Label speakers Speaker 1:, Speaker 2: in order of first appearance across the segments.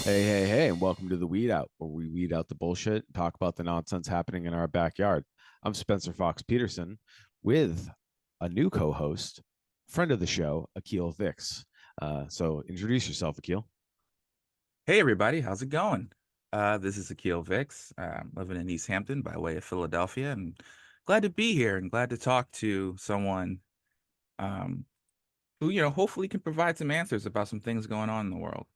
Speaker 1: Hey, and welcome to the Weed Out, where we weed out the bullshit and talk about the nonsense happening in our backyard. I'm Spencer Fox Peterson with a new co host, friend of the show, Akil Vicks. So introduce yourself, Akil.
Speaker 2: Hey everybody, how's it going? This is Akil Vicks. Living in East Hampton by way of Philadelphia, and glad to be here and glad to talk to someone um, who, hopefully can provide some answers about some things going on in the world.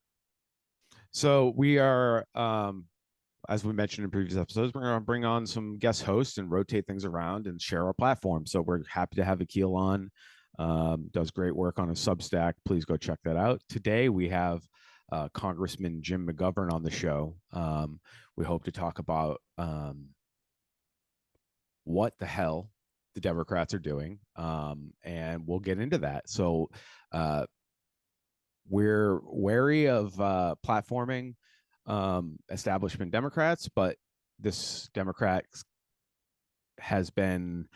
Speaker 1: So we are, as we mentioned in previous episodes, we're going to bring on some guest hosts and rotate things around and share our platform. So we're happy to have Akil on. Does great work on a Substack. Please go check that out. Today we have Congressman Jim McGovern on the show. We hope to talk about what the hell the Democrats are doing, and we'll get into that. So uh, we're wary of platforming establishment Democrats, but this Democrat has been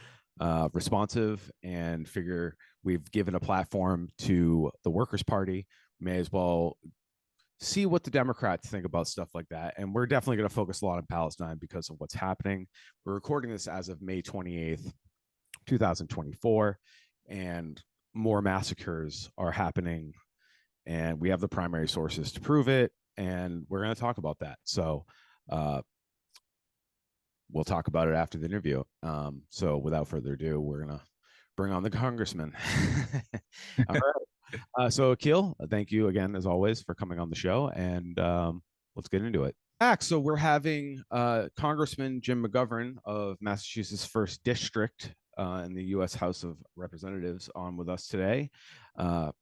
Speaker 1: responsive and figure we've given a platform to the Workers' Party. May as well see what the Democrats think about stuff like that. And we're definitely going to focus a lot on Palestine because of what's happening. We're recording this as of May 28th, 2024, and more massacres are happening. And we have the primary sources to prove it. And we're going to talk about that. So, we'll talk about it after the interview. So without further ado, we're going to bring on the congressman. All right. So Akil, thank you again, as always, for coming on the show. And let's get into it. So we're having Congressman Jim McGovern of Massachusetts' First District in the U.S. House of Representatives on with us today.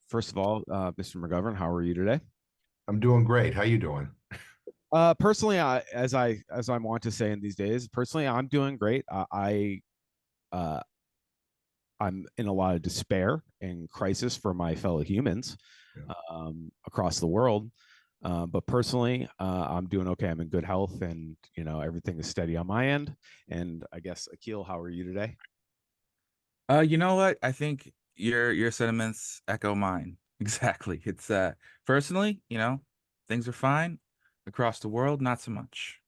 Speaker 1: First of all, Mr. McGovern, how are you today?
Speaker 3: I'm doing great. How you doing?
Speaker 1: Personally, as I want to say in these days, personally, I'm doing great. Uh, I'm in a lot of despair and crisis for my fellow humans
Speaker 3: Yeah.
Speaker 1: across the world. But personally, I'm doing okay. I'm in good health, and everything is steady on my end. And I guess Akil, how are you today?
Speaker 2: You know what? I think your sentiments echo mine. Exactly. It's personally, things are fine. Across the world, not so much.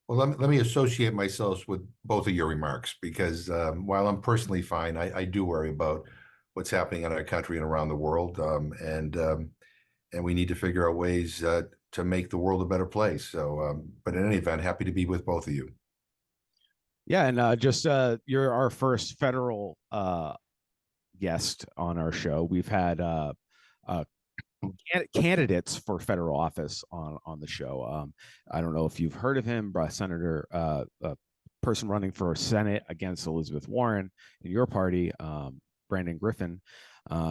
Speaker 3: Well, let me associate myself with both of your remarks because while I'm personally fine, I do worry about what's happening in our country and around the world, and we need to figure out ways to make the world a better place. So, but in any event, happy to be with both of you.
Speaker 1: Yeah, and just you're our first federal guest on our show. We've had uh, candidates for federal office on the show. I don't know if you've heard of him, Senator, a person running for Senate against Elizabeth Warren in your party, Brandon Griffin.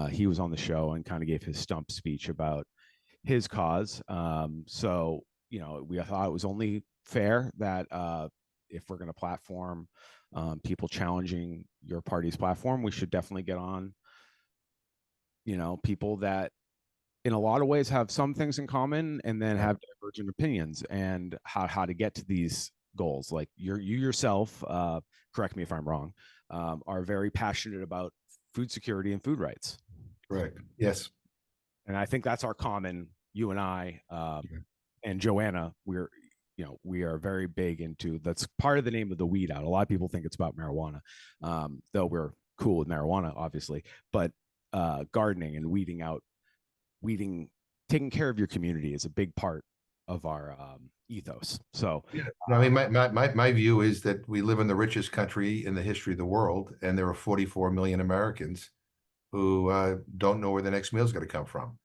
Speaker 1: He was on the show and kind of gave his stump speech about his cause. So we thought it was only fair that if we're going to platform people challenging your party's platform, we should definitely get on people that in a lot of ways have some things in common and then
Speaker 3: Yeah.
Speaker 1: have divergent opinions and how to get to these goals. Like you yourself, correct me if I'm wrong, are very passionate about food security and food rights.
Speaker 3: Correct. Yes.
Speaker 1: And I think that's our common, you and I,
Speaker 3: Yeah.
Speaker 1: and Joanna, we are very big into, that's part of the name of the Weed Out. A lot of people think it's about marijuana, though we're cool with marijuana, obviously, but gardening and weeding, taking care of your community is a big part of our ethos. So,
Speaker 3: Yeah. No, I mean, my view is that we live in the richest country in the history of the world, and there are 44 million Americans who don't know where the next meal is going to come from.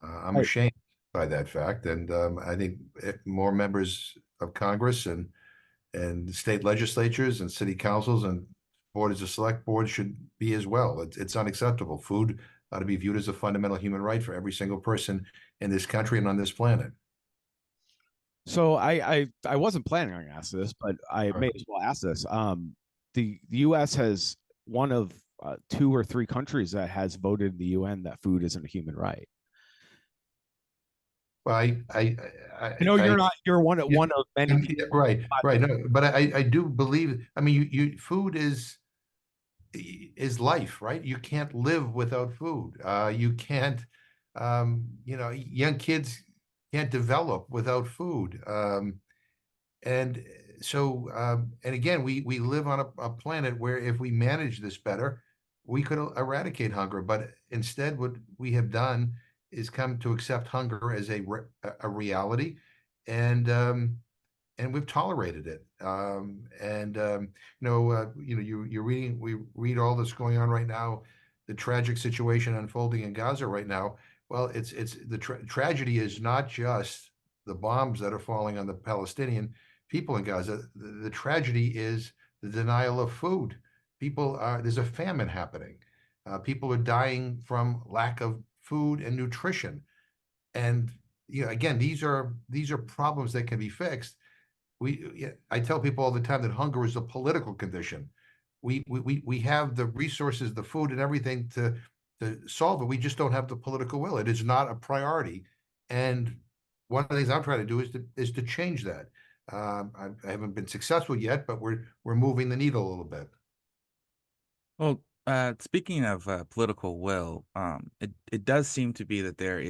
Speaker 3: I'm
Speaker 1: right.
Speaker 3: ashamed by that fact, and I think more members of Congress and state legislatures and city councils and boards of select boards should be as well. It's unacceptable. Food ought to be viewed as a fundamental human right for every single person in this country and on this planet.
Speaker 1: So I wasn't planning on asking this, but I
Speaker 3: All
Speaker 1: may
Speaker 3: right.
Speaker 1: as well ask this. The U.S. has one of two or three countries that has voted in the UN that food isn't a human right.
Speaker 3: Well,
Speaker 1: I know
Speaker 3: I
Speaker 1: you're not. You're one of many people.
Speaker 3: yeah, right, right. No, but I do believe. I mean, food is life, right? You can't live without food. You can't, young kids can't develop without food. And so, and again, we live on a planet where if we manage this better, we could eradicate hunger. But instead, what we have done is come to accept hunger as a reality, and and we've tolerated it. You're reading, we read all this going on right now, the tragic situation unfolding in Gaza right now. Well, it's the tragedy is not just the bombs that are falling on the Palestinian people in Gaza. The tragedy is the denial of food. There's a famine happening. People are dying from lack of food and nutrition. And again, these are problems that can be fixed. I tell people all the time that hunger is a political condition. We have the resources, the food, and everything to solve it. We just don't have the political will. It is not a priority. And one of the things I'm trying to do is to change that. I haven't been successful yet, but we're moving the needle a little bit.
Speaker 2: Well, speaking of political will, it does seem to be that there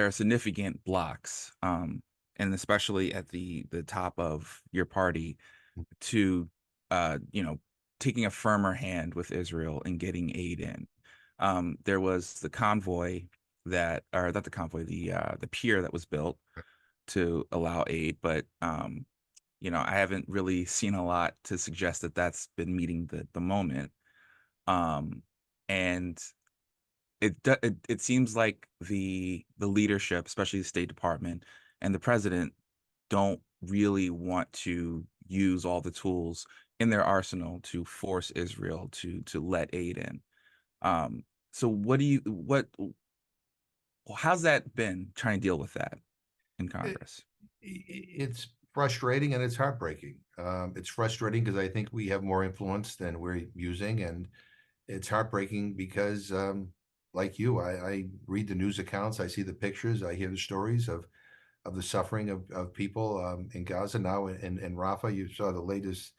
Speaker 2: are significant blocks, and especially at the top of your party, to taking a firmer hand with Israel and getting aid in. There was the convoy or not the convoy, the pier that was built to allow aid, but I haven't really seen a lot to suggest that that's been meeting the moment. And it seems like the leadership, especially the State Department and the president, don't really want to use all the tools in their arsenal to force Israel to let aid in. So how's that been trying to deal with that in Congress?
Speaker 3: It's frustrating and it's heartbreaking. It's frustrating because I think we have more influence than we're using, and it's heartbreaking because, like you, I read the news accounts, I see the pictures, I hear the stories of the suffering of people in Gaza now, in Rafah. You saw the latest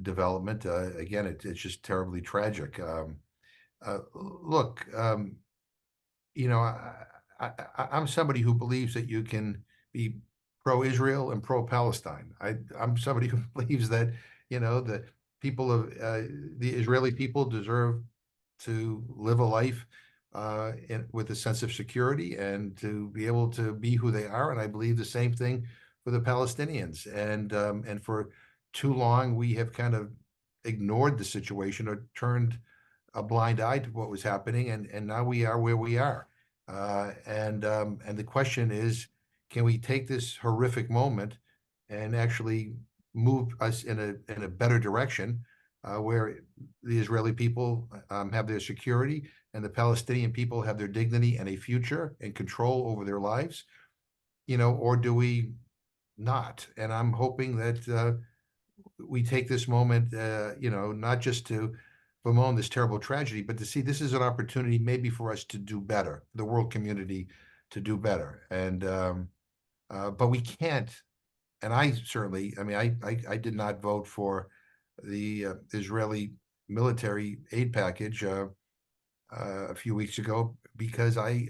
Speaker 3: development. Again, it's just terribly tragic. Look, I'm somebody who believes that you can be pro-Israel and pro-Palestine. I'm somebody who believes that the people of the Israeli people deserve to live a life with a sense of security and to be able to be who they are. And I believe the same thing for the Palestinians. And for too long, we have kind of ignored the situation or turned a blind eye to what was happening. And now we are where we are. And the question is, can we take this horrific moment and actually move us in a better direction, where the Israeli people have their security and the Palestinian people have their dignity and a future and control over their lives, or do we not? And I'm hoping that we take this moment, not just to bemoan this terrible tragedy, but to see this is an opportunity maybe for us to do better, the world community to do better. And but we can't. And I certainly, I mean, I did not vote for the Israeli military aid package a few weeks ago because I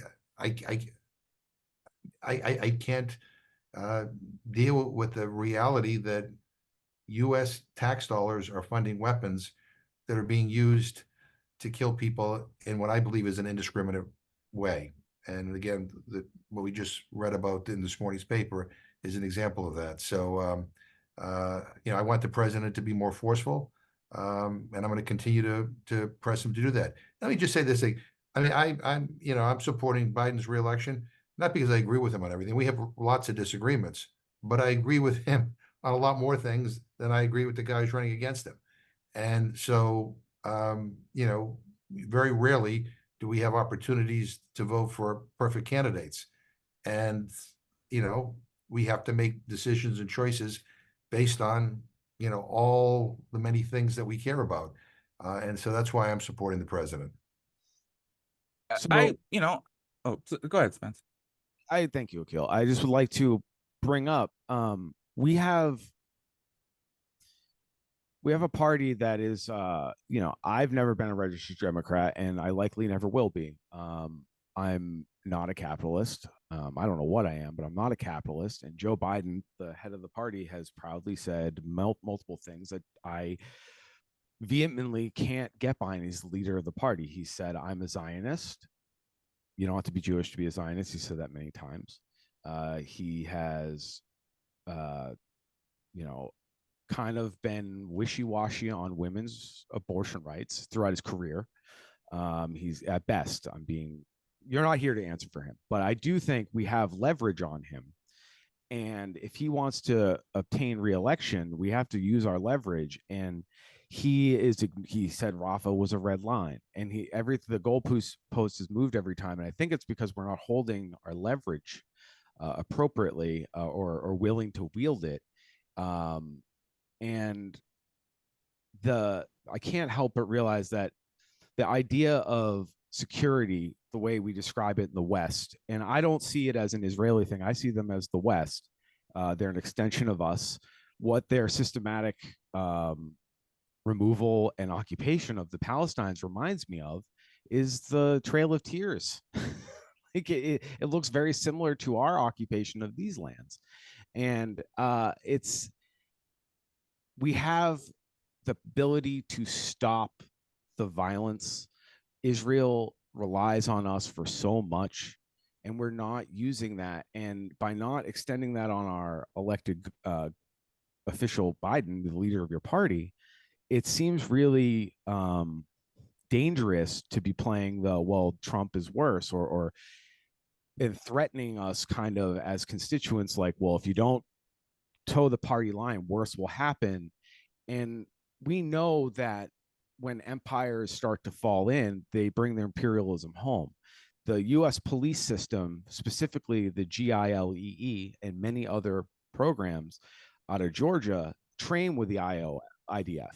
Speaker 3: can't deal with the reality that U.S. tax dollars are funding weapons that are being used to kill people in what I believe is an indiscriminate way. And again, what we just read about in this morning's paper is an example of that. So, I want the president to be more forceful, and I'm going to continue to press him to do that. Let me just say this thing. I mean, I'm supporting Biden's reelection, not because I agree with him on everything. We have lots of disagreements, but I agree with him on a lot more things than I agree with the guys running against him. And so, very rarely do we have opportunities to vote for perfect candidates. And, we have to make decisions and choices based on, all the many things that we care about. And so that's why I'm supporting the president.
Speaker 1: So
Speaker 2: Go ahead, Spence.
Speaker 1: I thank you, Akil. I just would like to bring up we have a party that is I've never been a registered Democrat and I likely never will be. I'm not a capitalist. I don't know what I am, but I'm not a capitalist. And Joe Biden, the head of the party, has proudly said multiple things that I vehemently can't get behind. He's the leader of the party. He said, I'm a Zionist. You don't have to be Jewish to be a Zionist. He said that many times. He has, uh, you know, kind of been wishy-washy on women's abortion rights throughout his career. He's at best, you're not here to answer for him, but I do think we have leverage on him. And if he wants to obtain re-election, we have to use our leverage. And he said Rafa was a red line, and the goalpost has moved every time. And I think it's because we're not holding our leverage appropriately or willing to wield it. And I can't help but realize that the idea of security, the way we describe it in the West, and I don't see it as an Israeli thing. I see them as the West. They're an extension of us. What their systematic removal and occupation of the Palestinians reminds me of is the Trail of Tears. Like it looks very similar to our occupation of these lands. And we have the ability to stop the violence. Israel relies on us for so much, and we're not using that. And by not extending that on our elected official Biden, the leader of your party, it seems really dangerous to be playing Trump is worse, or and threatening us kind of as constituents, like, well, if you don't toe the party line, worse will happen. And we know that when empires start to fall in, they bring their imperialism home. The US police system, specifically the GILEE and many other programs out of Georgia, train with the IDF,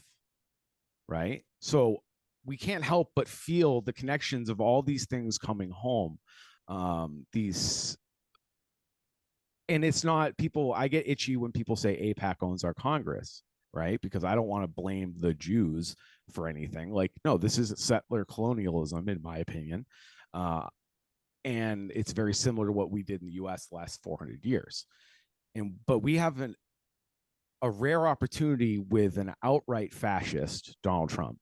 Speaker 1: right? So we can't help but feel the connections of all these things coming home. And it's not people, I get itchy when people say AIPAC owns our Congress, right? Because I don't want to blame the Jews for anything. Like, no, this is settler colonialism, in my opinion. And it's very similar to what we did in the US the last 400 years. But we have a rare opportunity with an outright fascist, Donald Trump.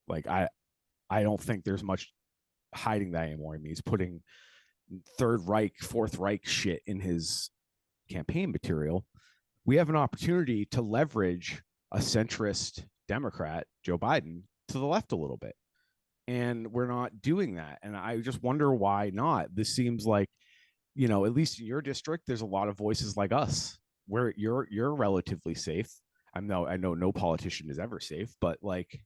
Speaker 1: Like, I don't think there's much hiding that anymore. I mean, he's putting Third Reich, Fourth Reich shit in his campaign material. We have an opportunity to leverage a centrist Democrat, Joe Biden, to the left a little bit. And we're not doing that. And I just wonder why not. This seems like, at least in your district, there's a lot of voices like us where you're relatively safe. I know no politician is ever safe, but like,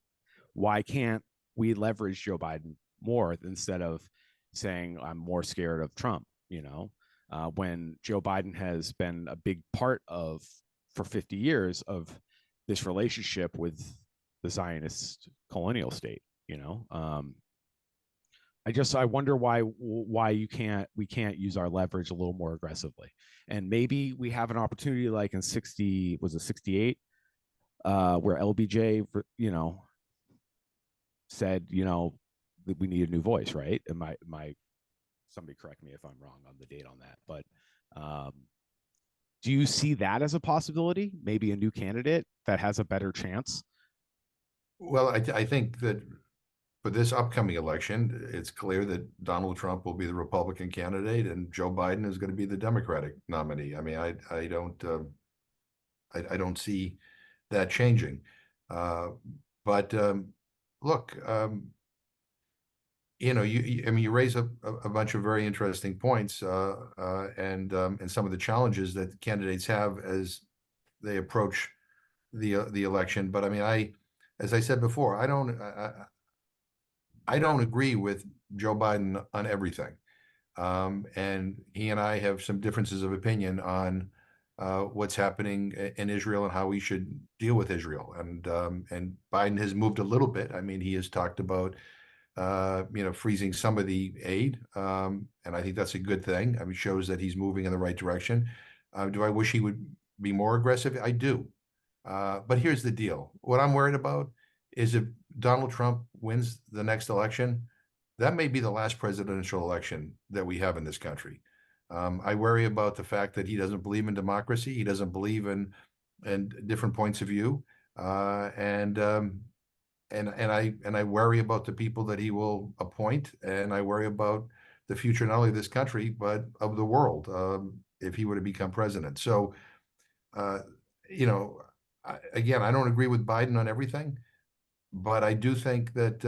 Speaker 1: why can't we leverage Joe Biden more instead of saying I'm more scared of Trump, when Joe Biden has been a big part for 50 years of this relationship with the Zionist colonial state, I wonder why we can't use our leverage a little more aggressively. And maybe we have an opportunity like in 68, where LBJ, said, that we need a new voice, right? And somebody correct me if I'm wrong on the date on that, but do you see that as a possibility? Maybe a new candidate that has a better chance?
Speaker 3: Well, I think that for this upcoming election, it's clear that Donald Trump will be the Republican candidate and Joe Biden is going to be the Democratic nominee. I mean, I don't see that changing. But look, you raise a bunch of very interesting points, and some of the challenges that candidates have as they approach the election. But I mean, as I said before, I don't agree with Joe Biden on everything, and he and I have some differences of opinion on what's happening in Israel and how we should deal with Israel. And Biden has moved a little bit. I mean, he has talked about freezing some of the aid, and I think that's a good thing. I mean, it shows that he's moving in the right direction. Do I wish he would be more aggressive? I do. But here's the deal. What I'm worried about is if Donald Trump wins the next election, that may be the last presidential election that we have in this country. I worry about the fact that he doesn't believe in democracy. He doesn't believe in different points of view, and I worry about the people that he will appoint, and I worry about the future not only of this country but of the world, if he were to become president. So, uh, you know, again, I don't agree with Biden on everything, but I do think that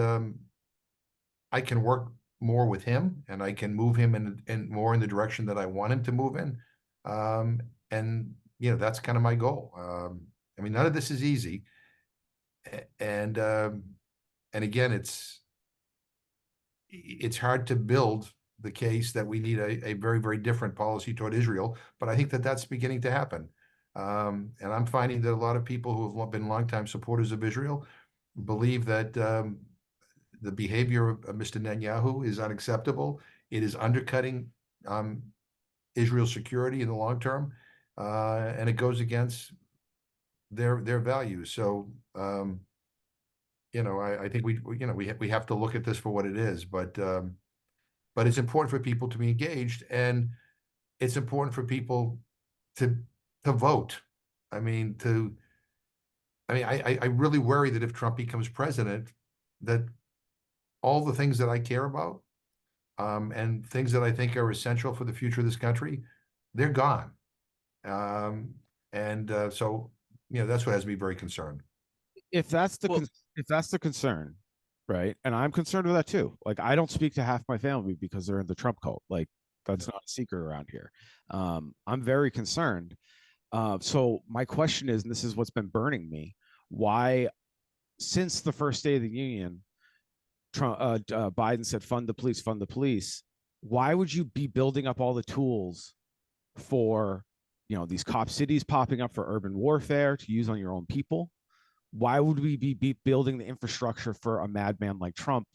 Speaker 3: I can work more with him, and I can move him in more in the direction that I want him to move in. Um, and that's kind of my goal. I mean, none of this is easy, and again, it's hard to build the case that we need a very, very different policy toward Israel, but I think that that's beginning to happen. And I'm finding that a lot of people who have been longtime supporters of Israel believe that the behavior of Mr. Netanyahu is unacceptable. It is undercutting Israel's security in the long term, and it goes against their values. So, I think we have to look at this for what it is, but it's important for people to be engaged, and it's important for people to vote. I mean, I really worry that if Trump becomes president, that all the things that I care about, and things that I think are essential for the future of this country, they're gone. So, that's what has me very concerned.
Speaker 1: If that's the
Speaker 2: Well,
Speaker 1: if that's the concern, right? And I'm concerned with that too. Like, I don't speak to half my family because they're in the Trump cult. Like, that's not a secret around here. I'm very concerned. So my question is, and this is what's been burning me: why, since the first day of the union, Trump, Biden said, "Fund the police, fund the police." Why would you be building up all the tools for, these cop cities popping up for urban warfare to use on your own people? Why would we be building the infrastructure for a madman like Trump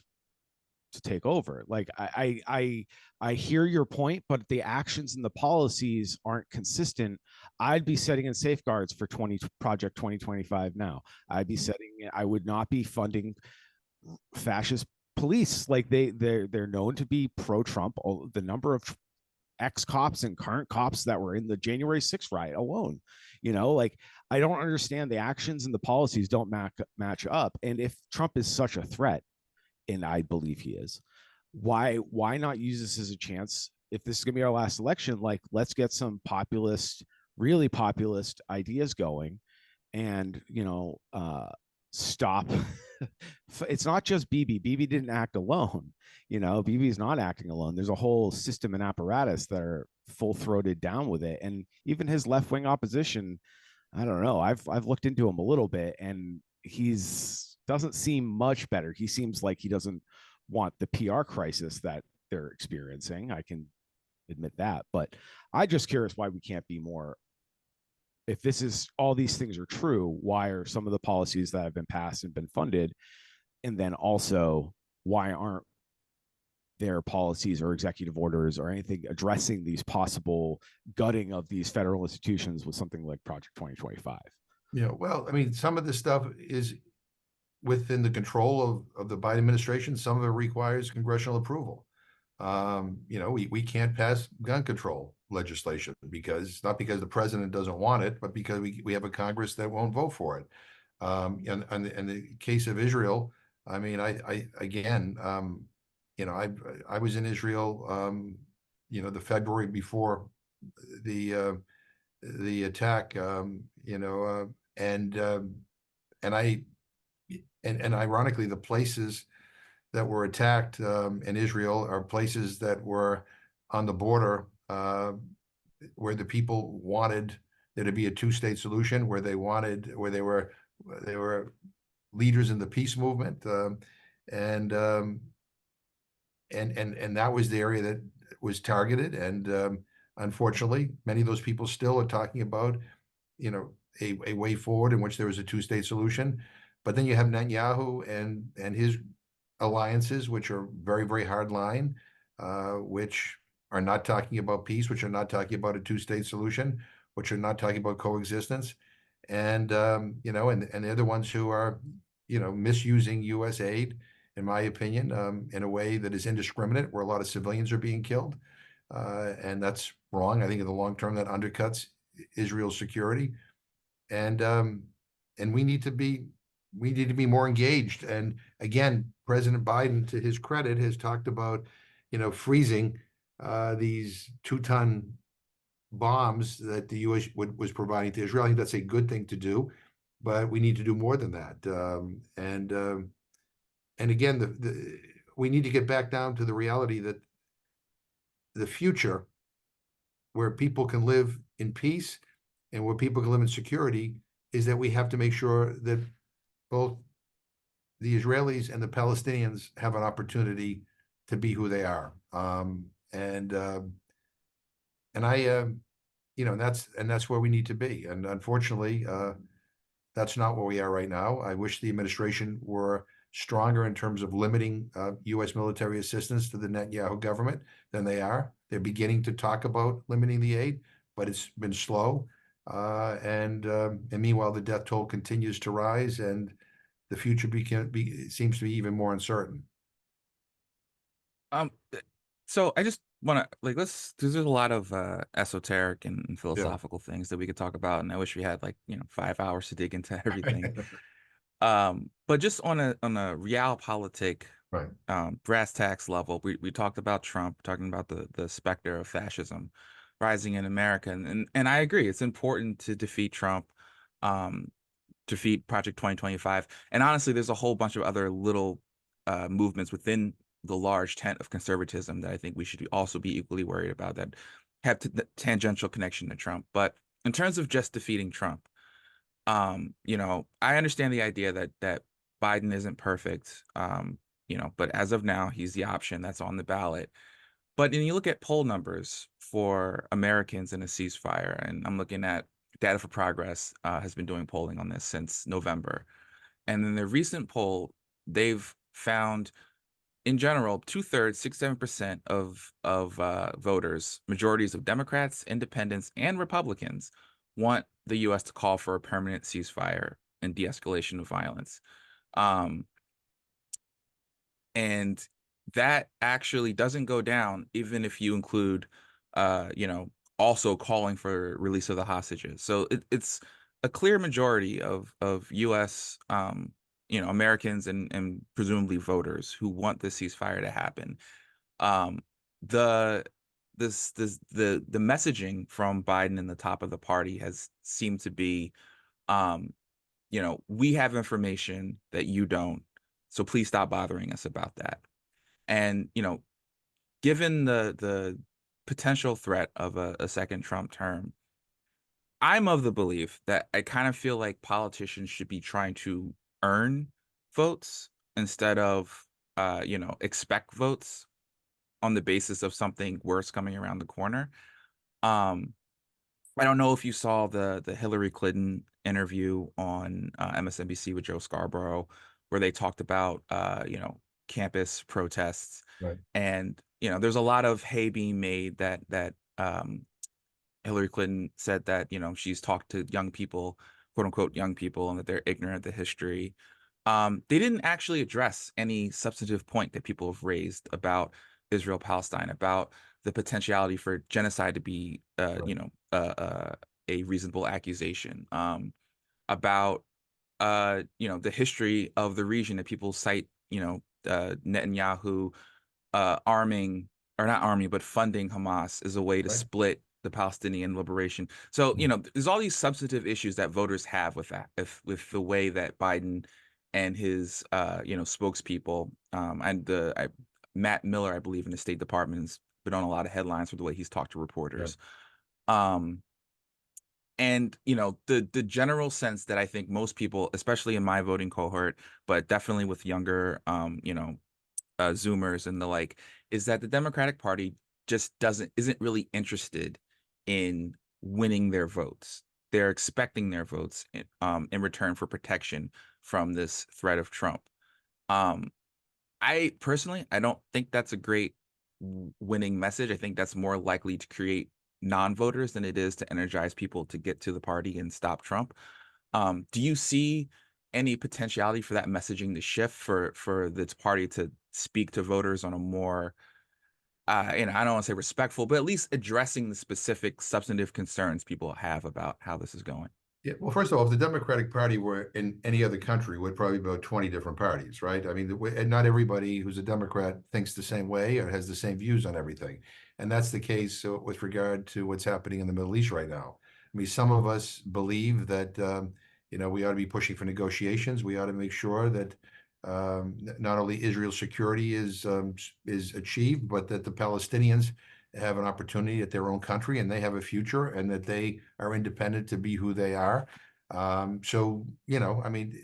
Speaker 1: to take over? Like, I hear your point, but the actions and the policies aren't consistent. I'd be setting in safeguards for Project 2025 now. I would not be funding fascist police. Like, they're known to be pro-Trump. The number of ex-cops and current cops that were in the January 6th riot alone, like, I don't understand, the actions and the policies don't match up. And if Trump is such a threat, and I believe he is, why not use this as a chance? If this is going to be our last election, like, let's get some really populist ideas going, and stop. It's not just Bibi didn't act alone. Bibi's not acting alone. There's a whole system and apparatus that are full-throated down with it. And even his left-wing opposition, I don't know, I've looked into him a little bit, and he's doesn't seem much better. He seems like he doesn't want the PR crisis that they're experiencing. I can admit that, but I'm just curious why we can't be more. If this is, all these things are true, why are some of the policies that have been passed and been funded, and then also, why aren't there policies or executive orders or anything addressing these possible gutting of these federal institutions with something like Project 2025?
Speaker 3: Well, I mean, some of this stuff is within the control of the Biden administration. Some of it requires congressional approval. We can't pass gun control legislation not because the president doesn't want it, but because we have a Congress that won't vote for it. And in the case of Israel, I mean, I was in Israel, the February before the attack, and ironically, the places that were attacked in Israel are places that were on the border, where the people wanted there to be a two-state solution, where they were leaders in the peace movement, and that was the area that was targeted. And unfortunately, many of those people still are talking about, a way forward in which there was a two-state solution. But then you have Netanyahu and his alliances, which are very, very hard line, which are not talking about peace, which are not talking about a two-state solution, which are not talking about coexistence. And and they're the ones who are, misusing U.S. aid, in my opinion, in a way that is indiscriminate, where a lot of civilians are being killed. and that's wrong. I think in the long term that undercuts Israel's security, and we need to be more engaged. And again, President Biden, to his credit, has talked about, freezing these 2-ton bombs that the U.S. was providing to Israel. I think that's a good thing to do, but we need to do more than that. And again, we need to get back down to the reality that the future, where people can live in peace and where people can live in security, is that we have to make sure that both the Israelis and the Palestinians have an opportunity to be who they are. And I, that's where we need to be. And unfortunately, that's not where we are right now. I wish the administration were stronger in terms of limiting U.S. military assistance to the Netanyahu government than they are. They're beginning to talk about limiting the aid, but it's been slow. And meanwhile, the death toll continues to rise, and the future seems to be even more uncertain.
Speaker 2: So I just want to there's a lot of esoteric and philosophical things that we could talk about, and I wish we had 5 hours to dig into everything. But just on a realpolitik,
Speaker 3: Right.
Speaker 2: Brass tacks level, we talked about Trump, talking about the specter of fascism rising in America, and I agree, it's important to defeat Trump, defeat Project 2025, and honestly, there's a whole bunch of other little movements within the large tent of conservatism that I think we should also be equally worried about, that have tangential connection to Trump. But in terms of just defeating Trump, I understand the idea that Biden isn't perfect, but as of now, he's the option that's on the ballot. But when you look at poll numbers for Americans in a ceasefire, and I'm looking at Data for Progress has been doing polling on this since November. And in the recent poll, they've found, in general, 2/3, 67% of voters, majorities of Democrats, independents, and Republicans, want the U.S. to call for a permanent ceasefire and de-escalation of violence. And that actually doesn't go down even if you include, also calling for release of the hostages. So it's a clear majority of U.S. Americans and presumably voters who want this ceasefire to happen. The messaging from Biden and the top of the party has seemed to be, we have information that you don't, so please stop bothering us about that. And given the potential threat of a second Trump term, I'm of the belief that I kind of feel like politicians should be trying to earn votes instead of, expect votes on the basis of something worse coming around the corner. I don't know if you saw the Hillary Clinton interview on MSNBC with Joe Scarborough, where they talked about, campus protests.
Speaker 3: Right.
Speaker 2: And, there's a lot of hay being made that Hillary Clinton said that, she's talked to young people, quote unquote, young people, and that they're ignorant of the history. They didn't actually address any substantive point that people have raised about Israel Palestine, about the potentiality for genocide to be, a reasonable accusation, about, the history of the region that people cite, Netanyahu arming, or not arming, but funding Hamas as a way to split the Palestinian liberation. So, there's all these substantive issues that voters have with that, with the way that Biden and his, spokespeople, and Matt Miller, I believe, in the State Department, has been on a lot of headlines for the way he's talked to reporters. And, the general sense that I think most people, especially in my voting cohort, but definitely with younger, Zoomers and the like, is that the Democratic Party just isn't really interested in winning their votes. They're expecting their votes in return for protection from this threat of Trump. I personally, I don't think that's a great winning message. I think that's more likely to create non-voters than it is to energize people to get to the party and stop Trump. Do you see any potentiality for that messaging to shift, for this party to speak to voters on a more I don't want to say respectful, but at least addressing the specific substantive concerns people have about how this is going.
Speaker 3: Yeah, well, first of all, if the Democratic Party were in any other country, would probably be about 20 different parties, right? I mean, and not everybody who's a Democrat thinks the same way or has the same views on everything. And that's the case with regard to what's happening in the Middle East right now. I mean, some of us believe that, we ought to be pushing for negotiations. We ought to make sure that not only Israel's security is achieved, but that the Palestinians have an opportunity at their own country and they have a future and that they are independent to be who they are. So, I mean,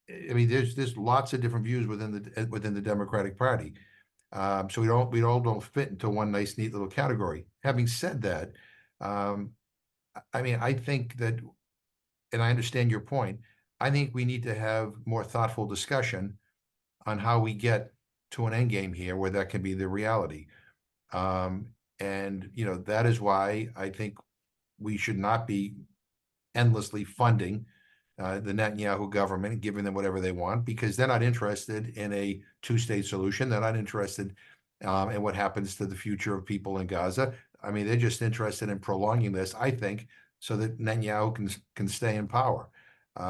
Speaker 3: there's lots of different views within the Democratic Party. So we all don't fit into one nice, neat little category. Having said that, I mean, I think that, and I understand your point, I think we need to have more thoughtful discussion on how we get to an end game here where that can be the reality. And that is why I think we should not be endlessly funding the Netanyahu government and giving them whatever they want, because they're not interested in a two-state solution. They're not interested in what happens to the future of people in Gaza. I mean, they're just interested in prolonging this, I think, so that Netanyahu can stay in power.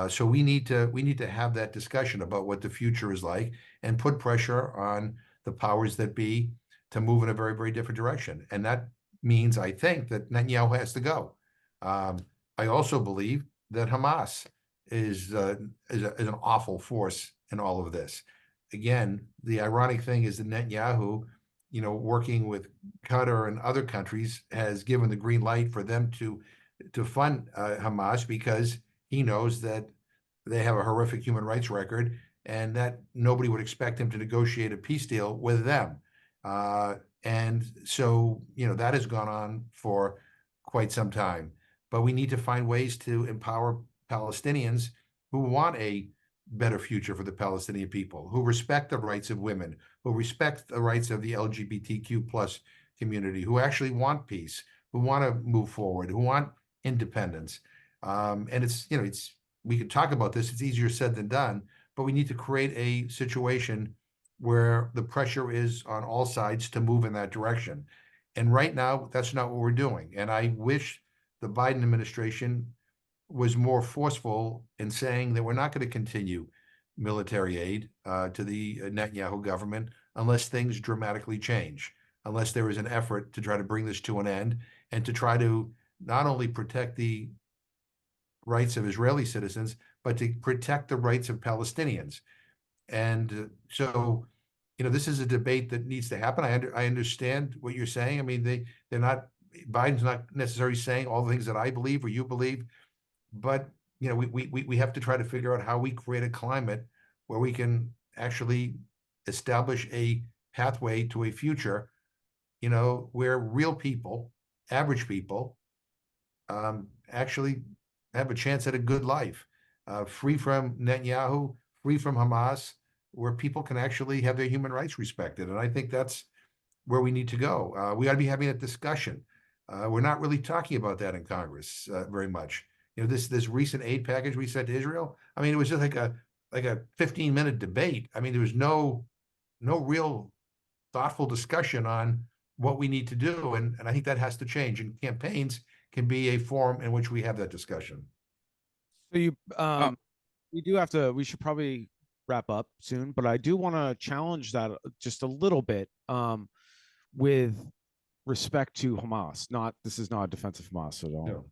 Speaker 3: So we need to have that discussion about what the future is like and put pressure on the powers that be to move in a very, very different direction. And that means, I think, that Netanyahu has to go. I also believe that Hamas is an awful force in all of this. Again, the ironic thing is that Netanyahu, working with Qatar and other countries, has given the green light for them to fund Hamas, because he knows that they have a horrific human rights record and that nobody would expect him to negotiate a peace deal with them. And so, that has gone on for quite some time. But we need to find ways to empower Palestinians who want a better future for the Palestinian people, who respect the rights of women, who respect the rights of the LGBTQ plus community, who actually want peace, who want to move forward, who want independence. And we could talk about this. It's easier said than done, but we need to create a situation where the pressure is on all sides to move in that direction. And right now, that's not what we're doing. And I wish the Biden administration was more forceful in saying that we're not going to continue military aid to the Netanyahu government unless things dramatically change, unless there is an effort to try to bring this to an end and to try to not only protect the rights of Israeli citizens, but to protect the rights of Palestinians. And so, this is a debate that needs to happen. I understand what you're saying. I mean, Biden's not necessarily saying all the things that I believe or you believe, but we have to try to figure out how we create a climate where we can actually establish a pathway to a future, where real people, average people, actually have a chance at a good life, free from Netanyahu, free from Hamas, where people can actually have their human rights respected. And I think that's where we need to go. We ought to be having a discussion. We're not really talking about that in Congress very much. This recent aid package we sent to Israel, I mean, it was just like a 15-minute debate. I mean, there was no real thoughtful discussion on what we need to do. And I think that has to change. And campaigns can be a forum in which we have that discussion.
Speaker 1: So we should probably wrap up soon, but I do want to challenge that just a little bit with respect to Hamas. This is not a defense of Hamas, so don't.
Speaker 3: No.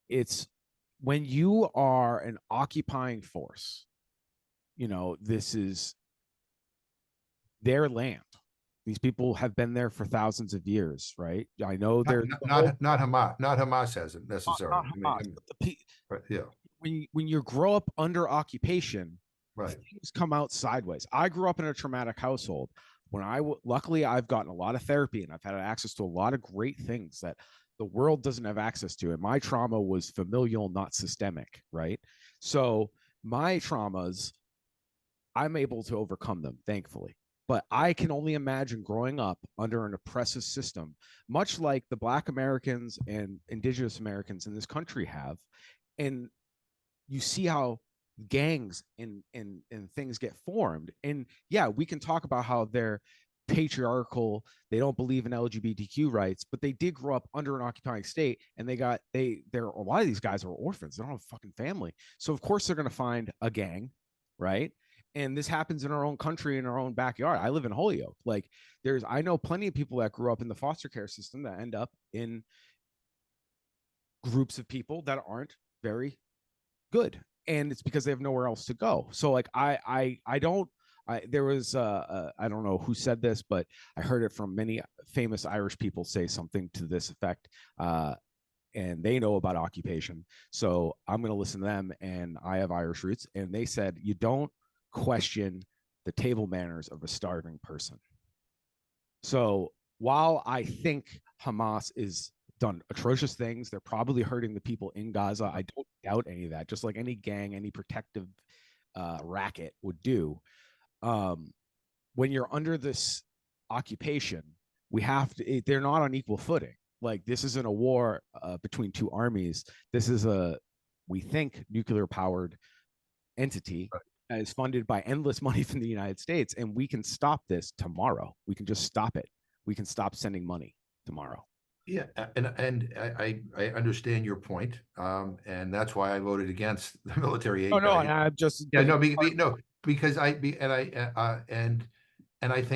Speaker 1: It's when you are an occupying force, this is their land. These people have been there for thousands of years, right? I know they're
Speaker 3: not Hamas. Not Hamas hasn't necessarily.
Speaker 1: Not Hamas,
Speaker 3: but yeah.
Speaker 1: When you grow up under occupation,
Speaker 3: right,
Speaker 1: things come out sideways. I grew up in a traumatic household. Luckily, I've gotten a lot of therapy and I've had access to a lot of great things that the world doesn't have access to. And my trauma was familial, not systemic, right? So my traumas, I'm able to overcome them, thankfully. But I can only imagine growing up under an oppressive system, much like the Black Americans and Indigenous Americans in this country have. And you see how gangs and things get formed. And yeah, we can talk about how they're patriarchal. They don't believe in LGBTQ rights, but they did grow up under an occupying state, and they're a lot of these guys are orphans. They don't have a fucking family, so of course they're going to find a gang, right? And this happens in our own country, in our own backyard. I live in Holyoke. Like, I know plenty of people that grew up in the foster care system that end up in groups of people that aren't very good, and it's because they have nowhere else to go. So like there was I don't know who said this, but I heard it from many famous Irish people say something to this effect, and they know about occupation, so I'm going to listen to them, and I have Irish roots, and they said you don't question the table manners of a starving person. So while I think Hamas is done atrocious things, they're probably hurting the people in Gaza. I don't doubt any of that, just like any gang, any protective racket would do. When you're under this occupation, they're not on equal footing. Like, this isn't a war between two armies. This is we think, nuclear powered entity that is funded by endless money from the United States. And we can stop this tomorrow. We can just stop it. We can stop sending money tomorrow.
Speaker 3: Yeah, and I understand your point, and that's why I voted against the military aid.
Speaker 1: Oh no, I'm just
Speaker 3: because I think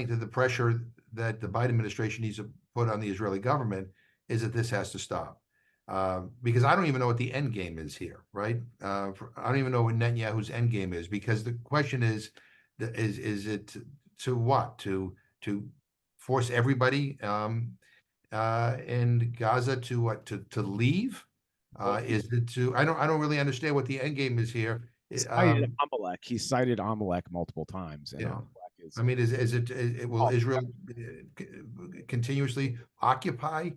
Speaker 3: that the pressure that the Biden administration needs to put on the Israeli government is that this has to stop, because I don't even know what the end game is here, right? I don't even know what Netanyahu's end game is, because the question is it to what, to force everybody in Gaza to what, to leave? Is it to, I don't really understand what the end game is here.
Speaker 1: He cited Amalek multiple times, and
Speaker 3: yeah. I mean, will Israel continuously occupy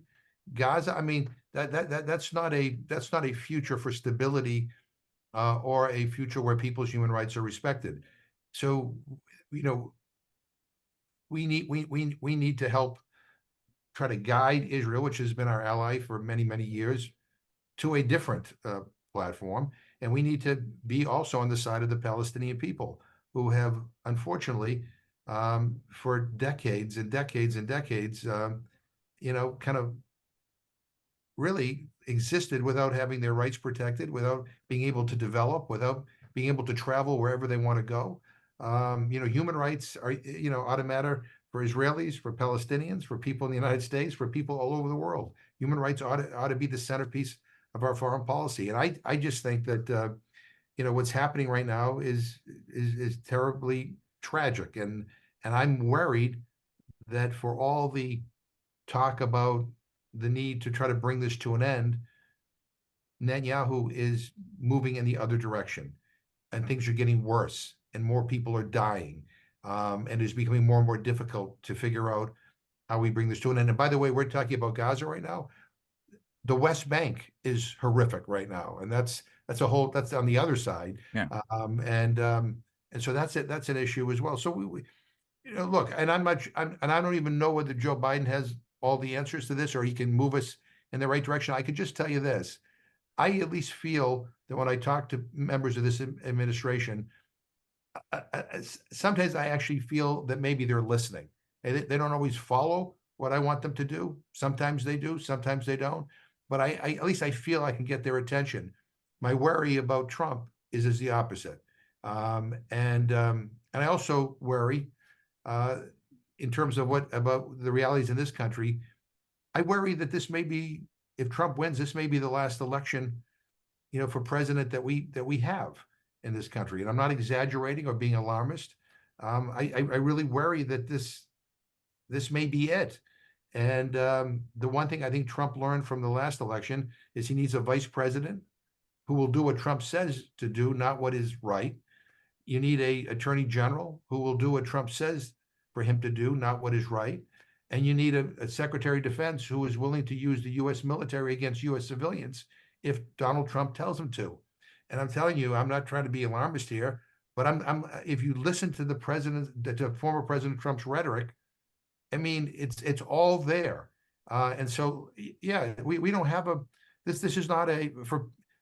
Speaker 3: Gaza? I mean, that's not a future for stability, or a future where people's human rights are respected. So, we need to help try to guide Israel, which has been our ally for many, many years, to a different platform. And we need to be also on the side of the Palestinian people, who have, unfortunately, for decades and decades and decades, kind of really existed without having their rights protected, without being able to develop, without being able to travel wherever they want to go. Human rights ought to matter for Israelis, for Palestinians, for people in the United States, for people all over the world. Human rights ought to be the centerpiece of our foreign policy. And I just think that what's happening right now is terribly tragic, and I'm worried that for all the talk about the need to try to bring this to an end, Netanyahu is moving in the other direction, and things are getting worse, and more people are dying, and it's becoming more and more difficult to figure out how we bring this to an end. And by the way, we're talking about Gaza right now. The West Bank is horrific right now, and that's on the other side.
Speaker 2: Yeah.
Speaker 3: And so that's an issue as well. So we look, and I don't even know whether Joe Biden has all the answers to this, or he can move us in the right direction. I could just tell you this: I at least feel that when I talk to members of this administration, sometimes I actually feel that maybe they're listening. They don't always follow what I want them to do. Sometimes they do, sometimes they don't. But I at least I feel I can get their attention. My worry about Trump is the opposite, and I also worry in terms of about the realities in this country. I worry that this may be, if Trump wins, this may be the last election, for president that we have in this country. And I'm not exaggerating or being alarmist. I really worry that this may be it. And the one thing I think Trump learned from the last election is he needs a vice president who will do what Trump says to do, not what is right. You need a attorney general who will do what Trump says for him to do, not what is right. And you need a secretary of defense who is willing to use the U.S. military against U.S. civilians if Donald Trump tells him to. And I'm telling you, I'm not trying to be alarmist here, but if you listen to to former President Trump's rhetoric, I mean, it's all there. And so, yeah, we don't have this is not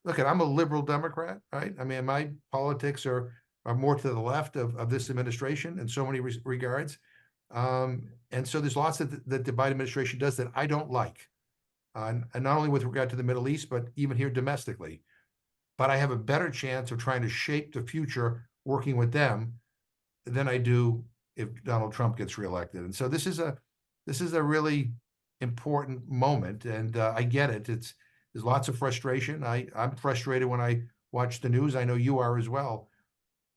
Speaker 3: look, I'm a liberal Democrat, right? I mean, my politics are more to the left of this administration in so many regards. And so there's lots that the Biden administration does that I don't like. And not only with regard to the Middle East, but even here domestically. But I have a better chance of trying to shape the future working with them than I do if Donald Trump gets reelected. And so this is a really important moment, and I get it. There's lots of frustration. I'm frustrated when I watch the news. I know you are as well.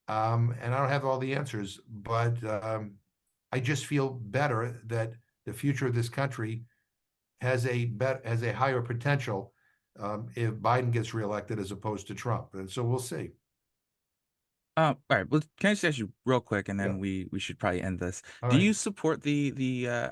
Speaker 3: And I don't have all the answers, but I just feel better that the future of this country has a higher potential if Biden gets reelected as opposed to Trump. And so we'll see.
Speaker 2: All right. Well, can I just ask you real quick, and then
Speaker 3: Yeah.
Speaker 2: we should probably end this.
Speaker 3: All
Speaker 2: Do
Speaker 3: right.
Speaker 2: you support the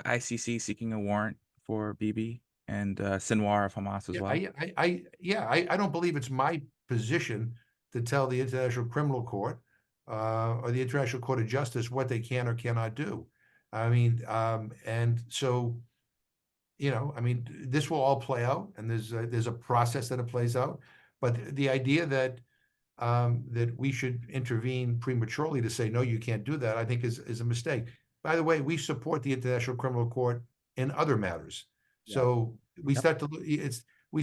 Speaker 2: ICC seeking a warrant for Bibi and Sinwar of Hamas as
Speaker 3: Yeah,
Speaker 2: well?
Speaker 3: I don't believe it's my position to tell the International Criminal Court or the International Court of Justice what they can or cannot do. I mean, and so, I mean, this will all play out, and there's a process that it plays out. But the idea that we should intervene prematurely to say no, you can't do that, I think is a mistake. By the way, we support the International Criminal Court in other matters.
Speaker 1: Yeah.
Speaker 3: So we
Speaker 1: Yep.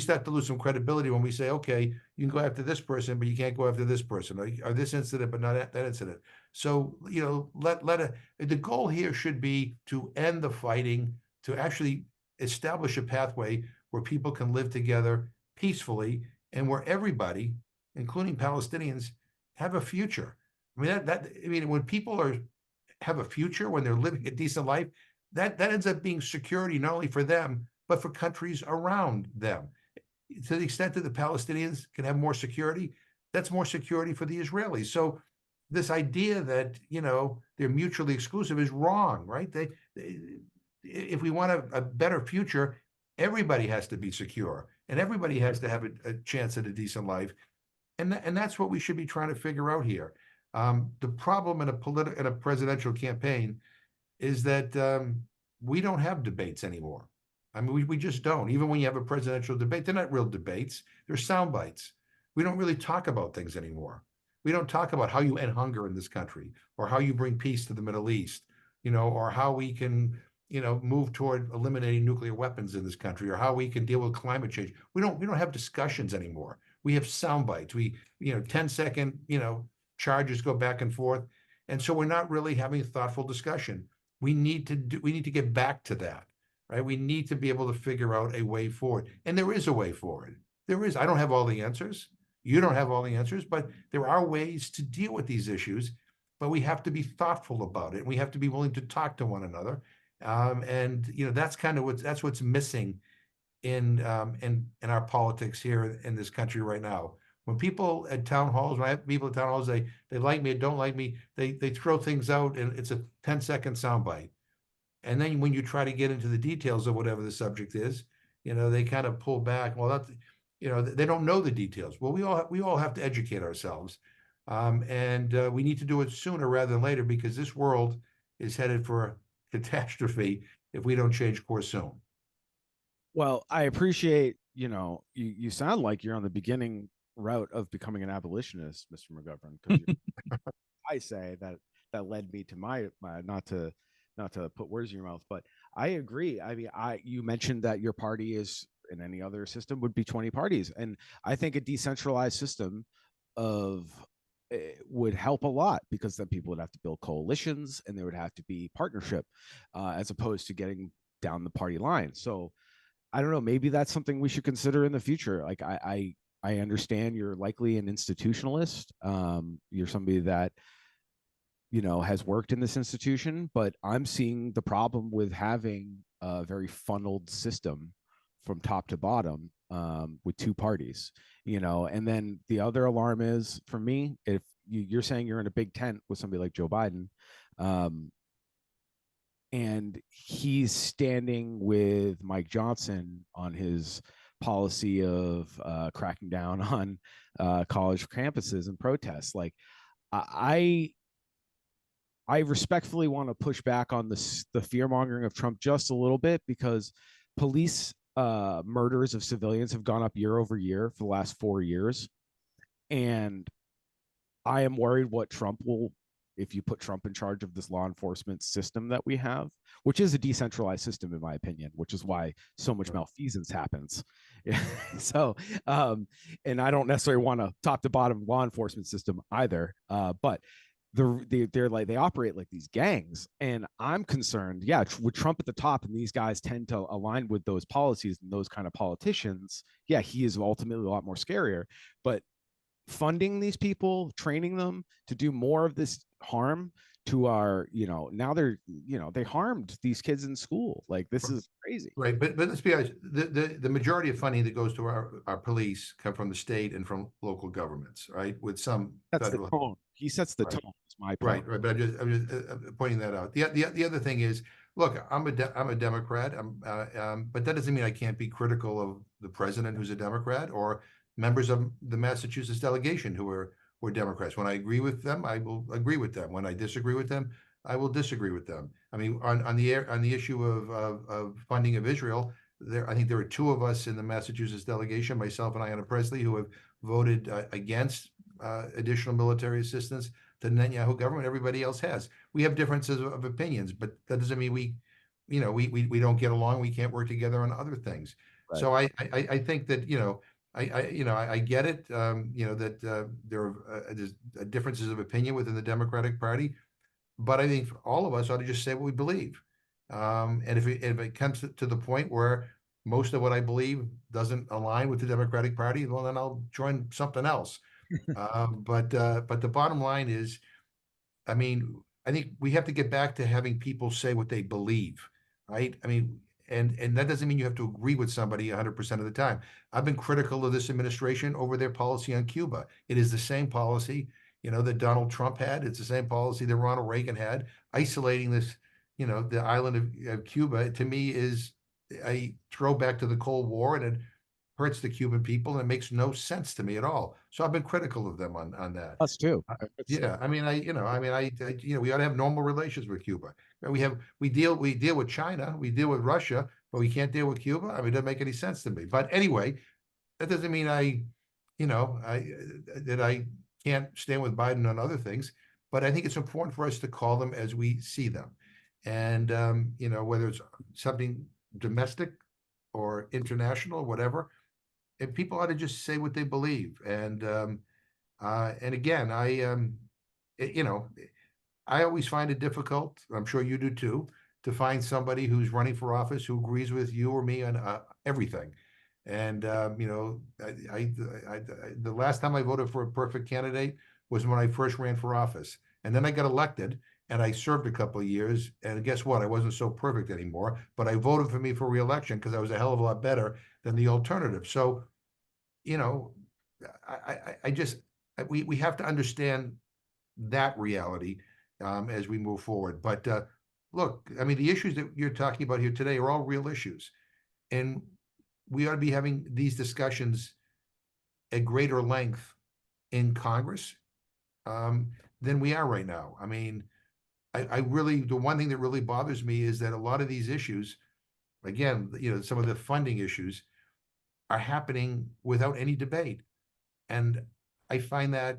Speaker 3: start to lose some credibility when we say, okay, you can go after this person, but you can't go after this person, or this incident, but not that incident. So the goal here should be to end the fighting, to actually establish a pathway where people can live together peacefully, and where everybody, including Palestinians, have a future. I mean, when people have a future, when they're living a decent life, that ends up being security not only for them but for countries around them. To the extent that the Palestinians can have more security, that's more security for the Israelis. So this idea that they're mutually exclusive is wrong, right? If we want a better future, everybody has to be secure, and everybody has to have a chance at a decent life. And that's what we should be trying to figure out here. The problem in a presidential campaign is that we don't have debates anymore. I mean, we just don't. Even when you have a presidential debate, they're not real debates. They're sound bites. We don't really talk about things anymore. We don't talk about how you end hunger in this country, or how you bring peace to the Middle East, or how we can, move toward eliminating nuclear weapons in this country, or how we can deal with climate change. We don't have discussions anymore. We have sound bites. 10-second, charges go back and forth. And so we're not really having a thoughtful discussion. We need to get back to that, right? We need to be able to figure out a way forward. And there is a way forward. There is. I don't have all the answers. You don't have all the answers, but there are ways to deal with these issues. But we have to be thoughtful about it. We have to be willing to talk to one another. And that's what's missing in our politics here in this country right now. When people at town halls, when I have people at town halls, they like me or don't like me, they throw things out, and it's a 10-second soundbite. And then when you try to get into the details of whatever the subject is, they kind of pull back. Well, that's, they don't know the details. Well, we all have to educate ourselves, and we need to do it sooner rather than later, because this world is headed for a catastrophe if we don't change course soon.
Speaker 1: Well, I appreciate, you sound like you're on the beginning route of becoming an abolitionist, Mr. McGovern, because I say that led me to my not to put words in your mouth, but I agree. I mean, you mentioned that your party is, in any other system, would be 20 parties, and I think a decentralized system would help a lot, because then people would have to build coalitions, and there would have to be partnership, as opposed to getting down the party line. So I don't know, maybe that's something we should consider in the future. Like I understand you're likely an institutionalist. You're somebody that has worked in this institution, but I'm seeing the problem with having a very funneled system from top to bottom, with two parties. And then the other alarm is, for me, if you're saying you're in a big tent with somebody like Joe Biden, and he's standing with Mike Johnson on his policy of cracking down on college campuses and protests. Like, I respectfully want to push back on the fear mongering of Trump just a little bit, because police murders of civilians have gone up year over year for the last 4 years, and I am worried what Trump will if you put Trump in charge of this law enforcement system that we have, which is a decentralized system, in my opinion, which is why so much malfeasance happens. So, and I don't necessarily want a top to bottom law enforcement system either, but they're like, they operate like these gangs, and I'm concerned, yeah, with Trump at the top, and these guys tend to align with those policies and those kind of politicians. Yeah, he is ultimately a lot more scarier, but funding these people, training them to do more of this harm to our, now they're, they harmed these kids in school. Like, this is crazy.
Speaker 3: Right, but let's be honest. The majority of funding that goes to our police come from the state and from local governments, right? With some
Speaker 1: That's
Speaker 3: federal.
Speaker 1: the tone. He sets the
Speaker 3: Right.
Speaker 1: tone. Is my point.
Speaker 3: Right. But I'm just pointing that out. The other thing is, look, I'm a Democrat. But that doesn't mean I can't be critical of the president, who's a Democrat, or members of the Massachusetts delegation who are Democrats. When I agree with them, I will agree with them. When I disagree with them, I will disagree with them. I mean, on the issue of funding of Israel, I think there are two of us in the Massachusetts delegation, myself and Ayanna Pressley, who have voted against additional military assistance to the Netanyahu government. Everybody else has. We have differences of opinions, but that doesn't mean we don't get along. We can't work together on other things. Right. So I think that I get it. That there are differences of opinion within the Democratic Party, but I think all of us ought to just say what we believe. And if it comes to the point where most of what I believe doesn't align with the Democratic Party, well, then I'll join something else. But the bottom line is, I mean, I think we have to get back to having people say what they believe, right? I mean, and that doesn't mean you have to agree with somebody 100% of the time. I've been critical of this administration over their policy on Cuba. It is the same policy, that Donald Trump had. It's the same policy that Ronald Reagan had. Isolating this, the island of Cuba, to me, is a throwback to the Cold War, and it hurts the Cuban people, and it makes no sense to me at all. So I've been critical of them on that.
Speaker 1: Us too.
Speaker 3: Yeah, I mean, we ought to have normal relations with Cuba. We deal with China, we deal with Russia, but we can't deal with Cuba. I mean, it doesn't make any sense to me. But anyway, that doesn't mean I can't stand with Biden on other things. But I think it's important for us to call them as we see them, and whether it's something domestic or international or whatever, and people ought to just say what they believe. And again, I always find it difficult, I'm sure you do too, to find somebody who's running for office who agrees with you or me on everything. And the last time I voted for a perfect candidate was when I first ran for office, and then I got elected, and I served a couple of years. And guess what? I wasn't so perfect anymore, but I voted for me for re-election because I was a hell of a lot better than the alternative. So, we have to understand that reality as we move forward. But look, I mean, the issues that you're talking about here today are all real issues, and we ought to be having these discussions at greater length in Congress than we are right now. I mean, I really, the one thing that really bothers me is that a lot of these issues, again, some of the funding issues, are happening without any debate. And I find that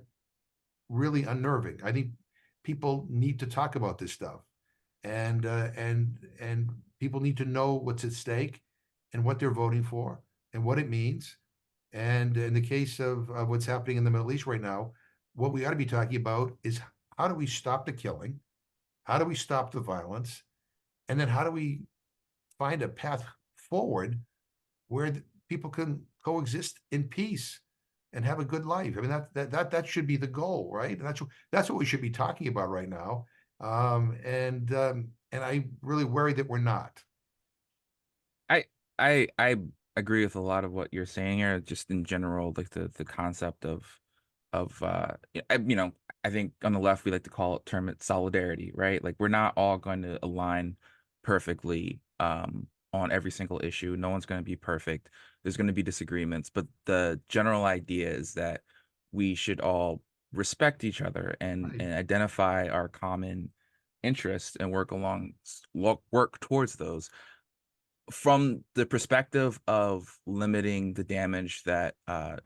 Speaker 3: really unnerving. I think people need to talk about this stuff, and people need to know what's at stake and what they're voting for and what it means. And in the case of what's happening in the Middle East right now, what we ought to be talking about is, how do we stop the killing? How do we stop the violence? And then how do we find a path forward where people can coexist in peace and have a good life? I mean, that should be the goal, right? And that's what we should be talking about right now. And I really worry that we're not.
Speaker 2: I agree with a lot of what you're saying here, just in general, like the concept of I think on the left we like to term it solidarity, right? Like, we're not all going to align perfectly on every single issue. No one's going to be perfect. There's going to be disagreements, but the general idea is that we should all respect each other and identify our common interests and work towards those, from the perspective of limiting the damage that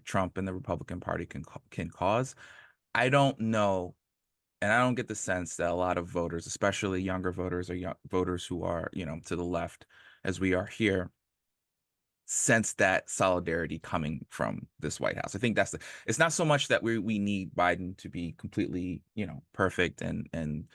Speaker 2: Trump and the Republican Party can cause. I don't know And I don't get the sense that a lot of voters, especially younger voters or voters who are, to the left, as we are here, sense that solidarity coming from this White House. I think it's not so much that we need Biden to be completely, perfect and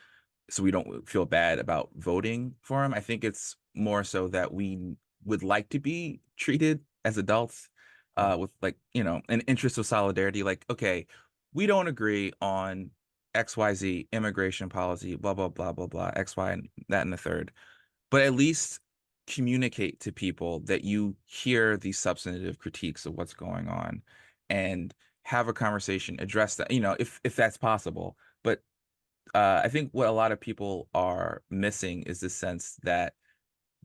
Speaker 2: so we don't feel bad about voting for him. I think it's more so that we would like to be treated as adults, with like, an interest of solidarity. Like, okay, we don't agree on XYZ immigration policy, blah, blah, blah, blah, blah, X, Y, and that and the third. But at least communicate to people that you hear these substantive critiques of what's going on and have a conversation, address that, if that's possible. But I think what a lot of people are missing is the sense that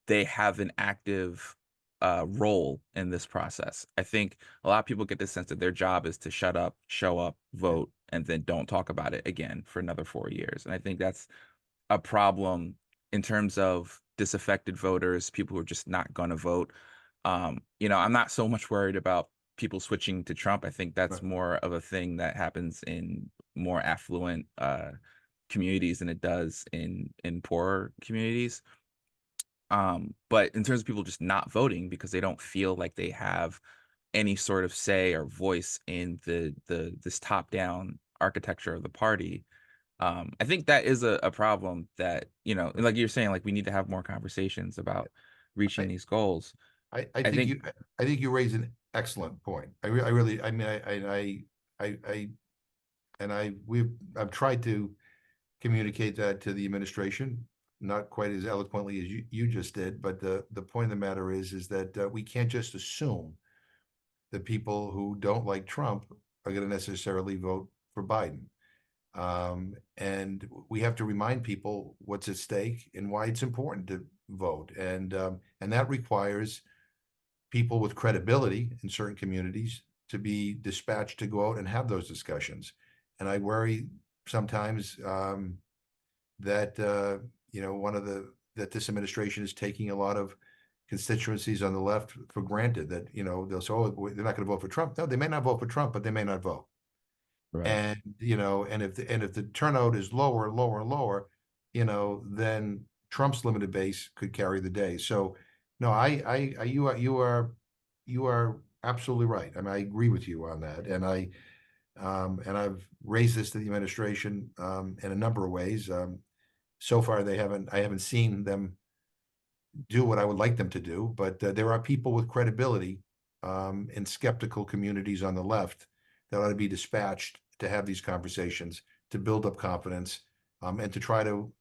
Speaker 2: they have an active role in this process. I think a lot of people get the sense that their job is to shut up, show up, vote, and then don't talk about it again for another 4 years. And I think that's a problem in terms of disaffected voters, people who are just not going to vote. I'm not so much worried about people switching to Trump. I think that's more of a thing that happens in more affluent communities than it does in poorer communities. But in terms of people just not voting because they don't feel like they have any sort of say or voice in this top-down architecture of the party, I think that is a problem that, like you're saying, like we need to have more conversations about reaching these goals.
Speaker 3: I think you raise an excellent point. I've tried to communicate that to the administration, not quite as eloquently as you just did, but the point of the matter is that we can't just assume that people who don't like Trump are going to necessarily vote for Biden. And we have to remind people what's at stake and why it's important to vote. And that requires people with credibility in certain communities to be dispatched to go out and have those discussions. And I worry sometimes that that this administration is taking a lot of constituencies on the left for granted, that they'll say, oh, they're not going to vote for Trump. No, they may not vote for Trump, but they may not vote.
Speaker 1: Right.
Speaker 3: And if the turnout is lower and lower and lower, then Trump's limited base could carry the day. So no, you are absolutely right. I mean, I agree with you on that. And I've raised this to the administration in a number of ways. So far, I haven't seen them do what I would like them to do, but there are people with credibility in skeptical communities on the left that ought to be dispatched to have these conversations, to build up confidence, and to try to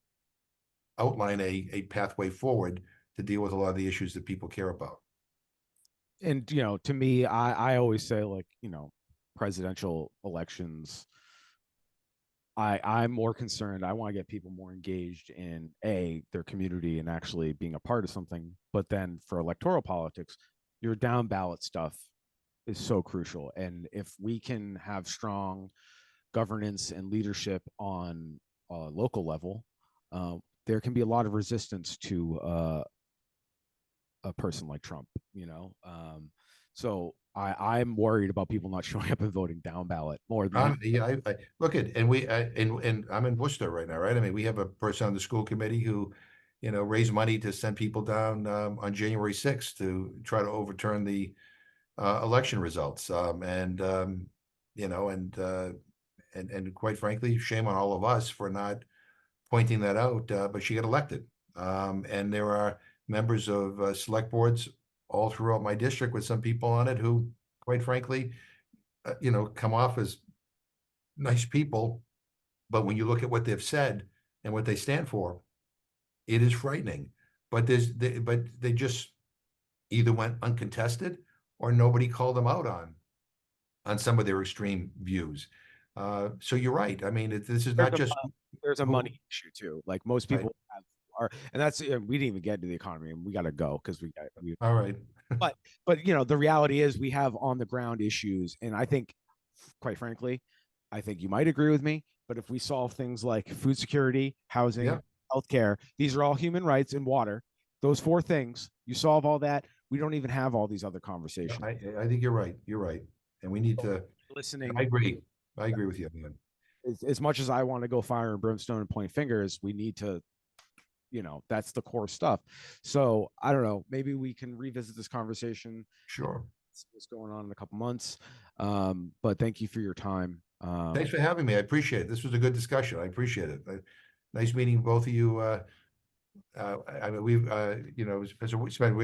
Speaker 3: outline a pathway forward to deal with a lot of the issues that people care about.
Speaker 1: And to me, I always say, like, presidential elections, I'm more concerned. I want to get people more engaged in their community and actually being a part of something. But then for electoral politics, your down ballot stuff is so crucial. And if we can have strong governance and leadership on a local level, there can be a lot of resistance to a person like Trump. So I'm worried about people not showing up and voting down ballot more than
Speaker 3: I look at, and I'm in Worcester right now, right? I mean, we have a person on the school committee who, raised money to send people down on January 6th to try to overturn the election results. And quite frankly, shame on all of us for not pointing that out. But she got elected. And there are members of select boards all throughout my district with some people on it who, quite frankly, come off as nice people, but when you look at what they've said and what they stand for, it is frightening. But they just either went uncontested or nobody called them out on some of their extreme views. So you're right. I mean, this is not just
Speaker 1: there's a money issue too. Like most people and that's we didn't even get into the economy, and we got to go because we
Speaker 3: all right.
Speaker 1: but the reality is we have on the ground issues, and I think, quite frankly, I think you might agree with me, but if we solve things like food security, housing, healthcare, these are all human rights, and water, those 4 things, you solve all that, we don't even have all these other conversations.
Speaker 3: I think you're right. You're right. And we need to
Speaker 1: listening.
Speaker 3: I agree with you, man.
Speaker 1: as much as I want to go fire and brimstone and point fingers, we need to, that's the core stuff. So I don't know, maybe we can revisit this conversation.
Speaker 3: Sure.
Speaker 1: What's going on in a couple months. But thank you for your time.
Speaker 3: Thanks for having me. I appreciate it. This was a good discussion. I appreciate it. Nice meeting both of you. I mean, we've,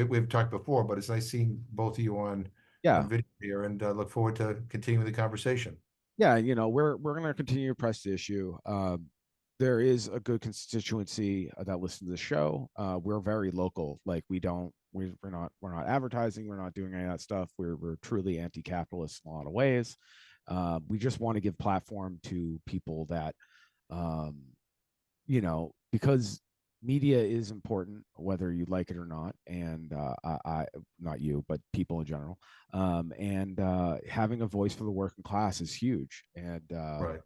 Speaker 3: we've talked before, but it's nice seeing both of you on
Speaker 1: Yeah.
Speaker 3: video here, and look forward to continuing the conversation.
Speaker 1: Yeah, we're going to continue to press the issue. There is a good constituency that listens to the show. We're very local. Like we're not advertising. We're not doing any of that stuff. We're truly anti-capitalist in a lot of ways. We just want to give platform to people that, because media is important, whether you like it or not. And I not you, but people in general. And having a voice for the working class is huge. And
Speaker 3: Right.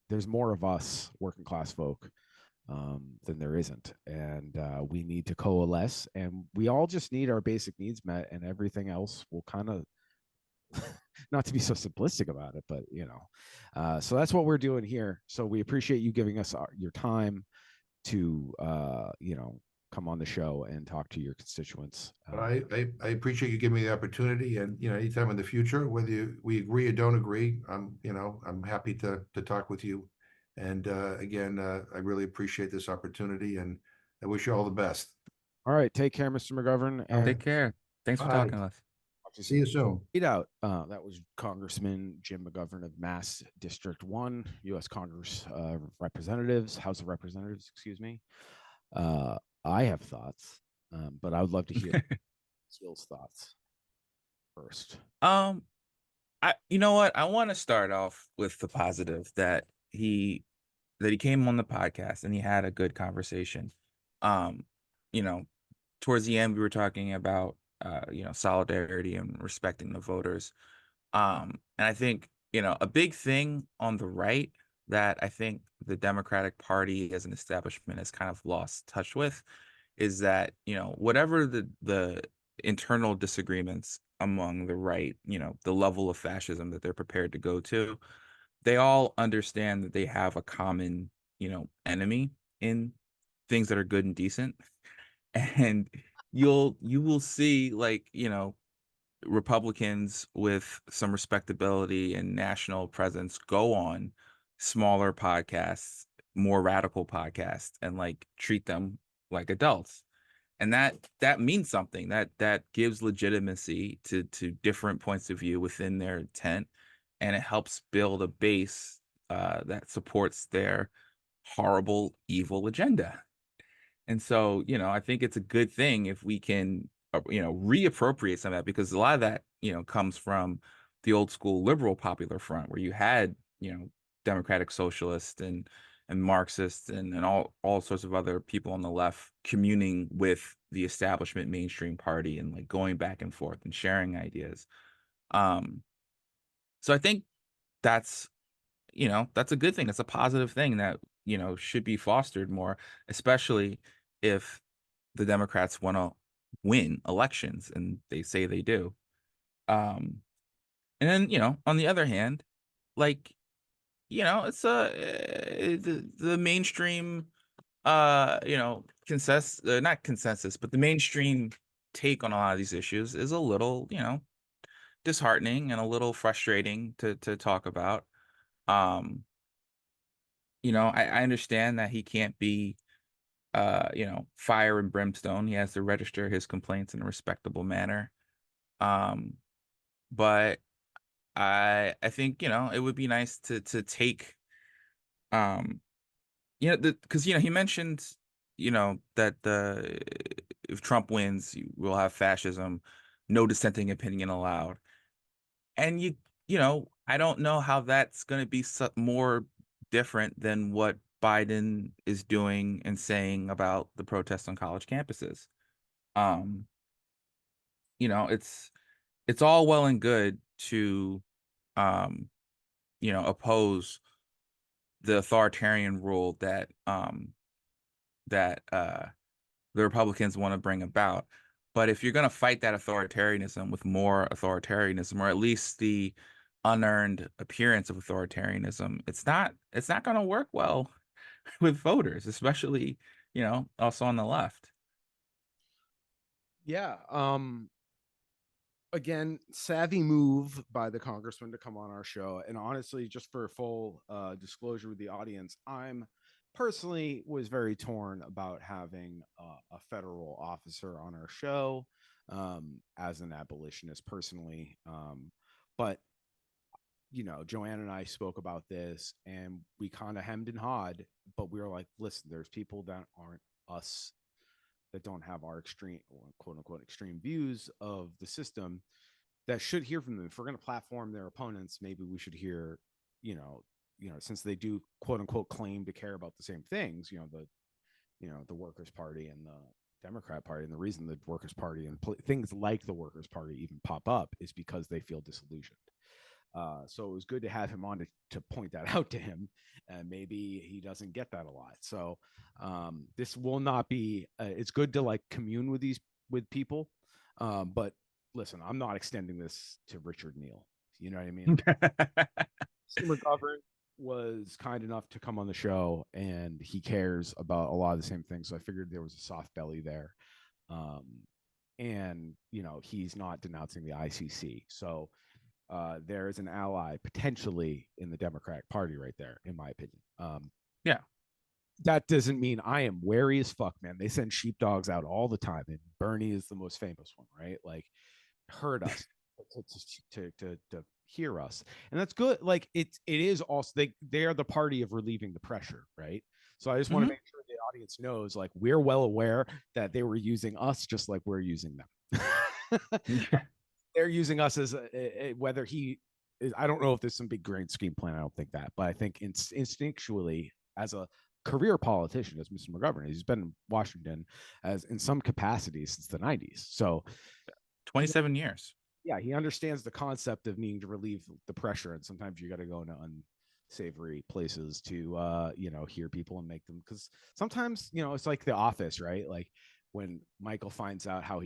Speaker 1: There's more of us working class folk than there isn't, and we need to coalesce, and we all just need our basic needs met, and everything else will kind of not to be so simplistic about it, but so that's what we're doing here. So we appreciate you giving us your time to come on the show and talk to your constituents.
Speaker 3: But I appreciate you giving me the opportunity, and anytime in the future, whether we agree or don't agree, I'm happy to talk with you. And again, I really appreciate this opportunity, and I wish you all the best.
Speaker 1: All right, take care, Mr. McGovern, and
Speaker 2: Take care. Thanks for talking to us.
Speaker 3: See you soon.
Speaker 1: Out. That was Congressman Jim McGovern of Mass District 1, U.S. Congress Representatives, House of Representatives, excuse me. I have thoughts, but I would love to hear Akil's thoughts first.
Speaker 2: You know what? I want to start off with the positive that he came on the podcast and he had a good conversation. Towards the end, we were talking about solidarity and respecting the voters. And I think, a big thing on the right that I think the Democratic Party as an establishment has kind of lost touch with is that, whatever the internal disagreements among the right, the level of fascism that they're prepared to go to, they all understand that they have a common, enemy in things that are good and decent. And you will see, like, Republicans with some respectability and national presence go on smaller podcasts, more radical podcasts, and like treat them like adults. And that means something. That gives legitimacy to different points of view within their tent, and it helps build a base that supports their horrible, evil agenda. And so, I think it's a good thing if we can, reappropriate some of that, because a lot of that, comes from the old school liberal popular front, where you had, democratic socialists and Marxists and all sorts of other people on the left communing with the establishment mainstream party and like going back and forth and sharing ideas. So I think that's a good thing. That's a positive thing that, should be fostered more, especially if the Democrats want to win elections, and they say they do. And then, on the other hand, like, it's the mainstream, not consensus, but the mainstream take on a lot of these issues is a little, disheartening and a little frustrating to talk about. I understand that he can't be, fire and brimstone. He has to register his complaints in a respectable manner. But I think, it would be nice to take, because, he mentioned, that if Trump wins, we'll have fascism, no dissenting opinion allowed. And I don't know how that's going to be more different than what Biden is doing and saying about the protests on college campuses. It's all well and good to, oppose the authoritarian rule that the Republicans want to bring about. But if you're going to fight that authoritarianism with more authoritarianism, or at least the unearned appearance of authoritarianism, it's not going to work well with voters, especially, also on the left.
Speaker 1: Yeah. Again, savvy move by the congressman to come on our show. And honestly, just for full disclosure with the audience, I'm personally was very torn about having a federal officer on our show as an abolitionist personally. But Joanne and I spoke about this and we kind of hemmed and hawed, but we were like, listen, there's people that aren't us, that don't have our extreme, quote unquote, extreme views of the system, that should hear from them. If we're going to platform their opponents, maybe we should hear, since they do, quote unquote, claim to care about the same things, the Workers' Party and the Democrat Party. And the reason the Workers' Party and things like the Workers' Party even pop up is because they feel disillusioned. So it was good to have him on to point that out to him, and maybe he doesn't get that a lot. So this will not be. It's good to like commune with people, but listen, I'm not extending this to Richard Neal. You know what I mean? McGovern was kind enough to come on the show, and he cares about a lot of the same things. So I figured there was a soft belly there, and he's not denouncing the ICC. So. There is an ally potentially in the Democratic Party right there, in my opinion.
Speaker 2: Yeah.
Speaker 1: That doesn't mean I am wary as fuck, man. They send sheepdogs out all the time, and Bernie is the most famous one, right? Like, heard us to hear us, and that's good. Like, it is also they are the party of relieving the pressure, right? So I just want to make sure the audience knows, like, we're well aware that they were using us just like we're using them. They're using us as whether he is, I don't know if there's some big grand scheme plan. I don't think that, but I think instinctually, as a career politician, as Mr. McGovern, he's been in Washington as in some capacity since the 90s. So
Speaker 2: 27 years.
Speaker 1: Yeah, he understands the concept of needing to relieve the pressure, and sometimes you got to go into unsavory places to hear people and make them, because sometimes it's like The Office, right? Like, when Michael finds out how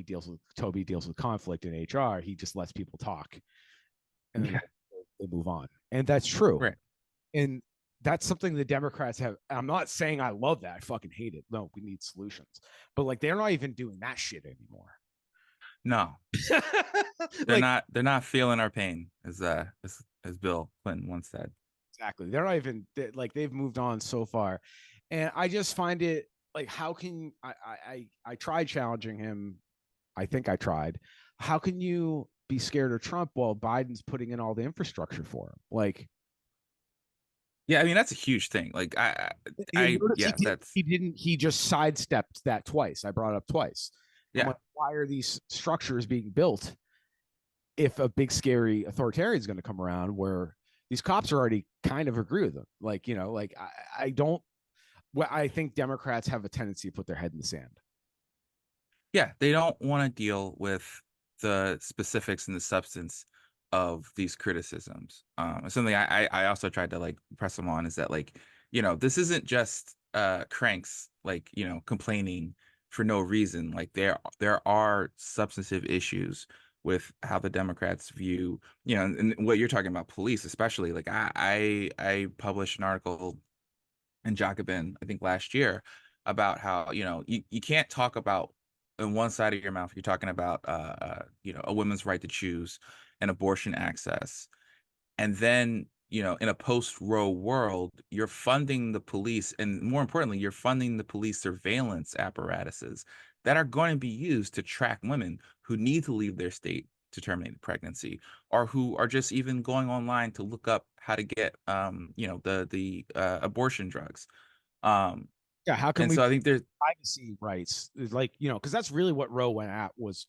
Speaker 1: Toby deals with conflict in HR, he just lets people talk and then they move on. And that's true.
Speaker 2: Right.
Speaker 1: And that's something the Democrats have. I'm not saying I love that. I fucking hate it. No, we need solutions. But like, they're not even doing that shit anymore.
Speaker 2: No. They're not feeling our pain, as Bill Clinton once said.
Speaker 1: Exactly. They're not even like, they've moved on so far. And I just find it like, how can I tried challenging him. I think I tried. How can you be scared of Trump while Biden's putting in all the infrastructure for him? Like,
Speaker 2: yeah, I mean, that's a huge thing. Like,
Speaker 1: he just sidestepped that twice. I brought it up twice.
Speaker 2: Yeah.
Speaker 1: Like, why are these structures being built if a big scary authoritarian is going to come around, where these cops are already kind of agree with them? Like, I don't. Well, I think Democrats have a tendency to put their head in the sand.
Speaker 2: Yeah, they don't want to deal with the specifics and the substance of these criticisms. Something I also tried to like press them on is that, like, this isn't just cranks, like, complaining for no reason. Like, there are substantive issues with how the Democrats view, and what you're talking about, police especially. Like, I published an article in Jacobin, I think last year, about how you can't talk about, in one side of your mouth you're talking about a woman's right to choose and abortion access, and then in a post-Roe world, you're funding the police, and more importantly, you're funding the police surveillance apparatuses that are going to be used to track women who need to leave their state to terminate a pregnancy, or who are just even going online to look up how to get the abortion drugs.
Speaker 1: Yeah, how can
Speaker 2: so I think there's
Speaker 1: privacy rights, like, because that's really what Roe was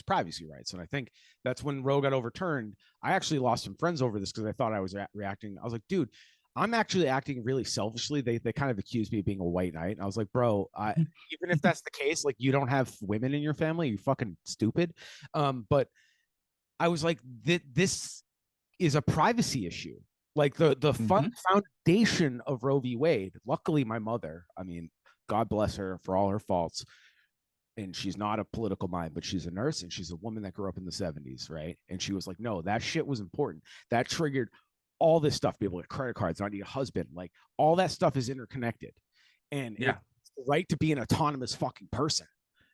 Speaker 1: privacy rights. And I think that's when Roe got overturned. I actually lost some friends over this because I thought I was reacting. I was like, dude, I'm actually acting really selfishly. They kind of accused me of being a white knight. And I was like, bro, even if that's the case, like, you don't have women in your family, you fucking stupid. But I was like, this is a privacy issue. Like, the foundation of Roe v. Wade. Luckily, my mother, I mean, God bless her for all her faults, and she's not a political mind, but she's a nurse and she's a woman that grew up in the 70s, right? And she was like, no, that shit was important. That triggered all this stuff. People get credit cards, I need a husband. Like all that stuff is interconnected. And
Speaker 2: Yeah.
Speaker 1: it's the right to be an autonomous fucking person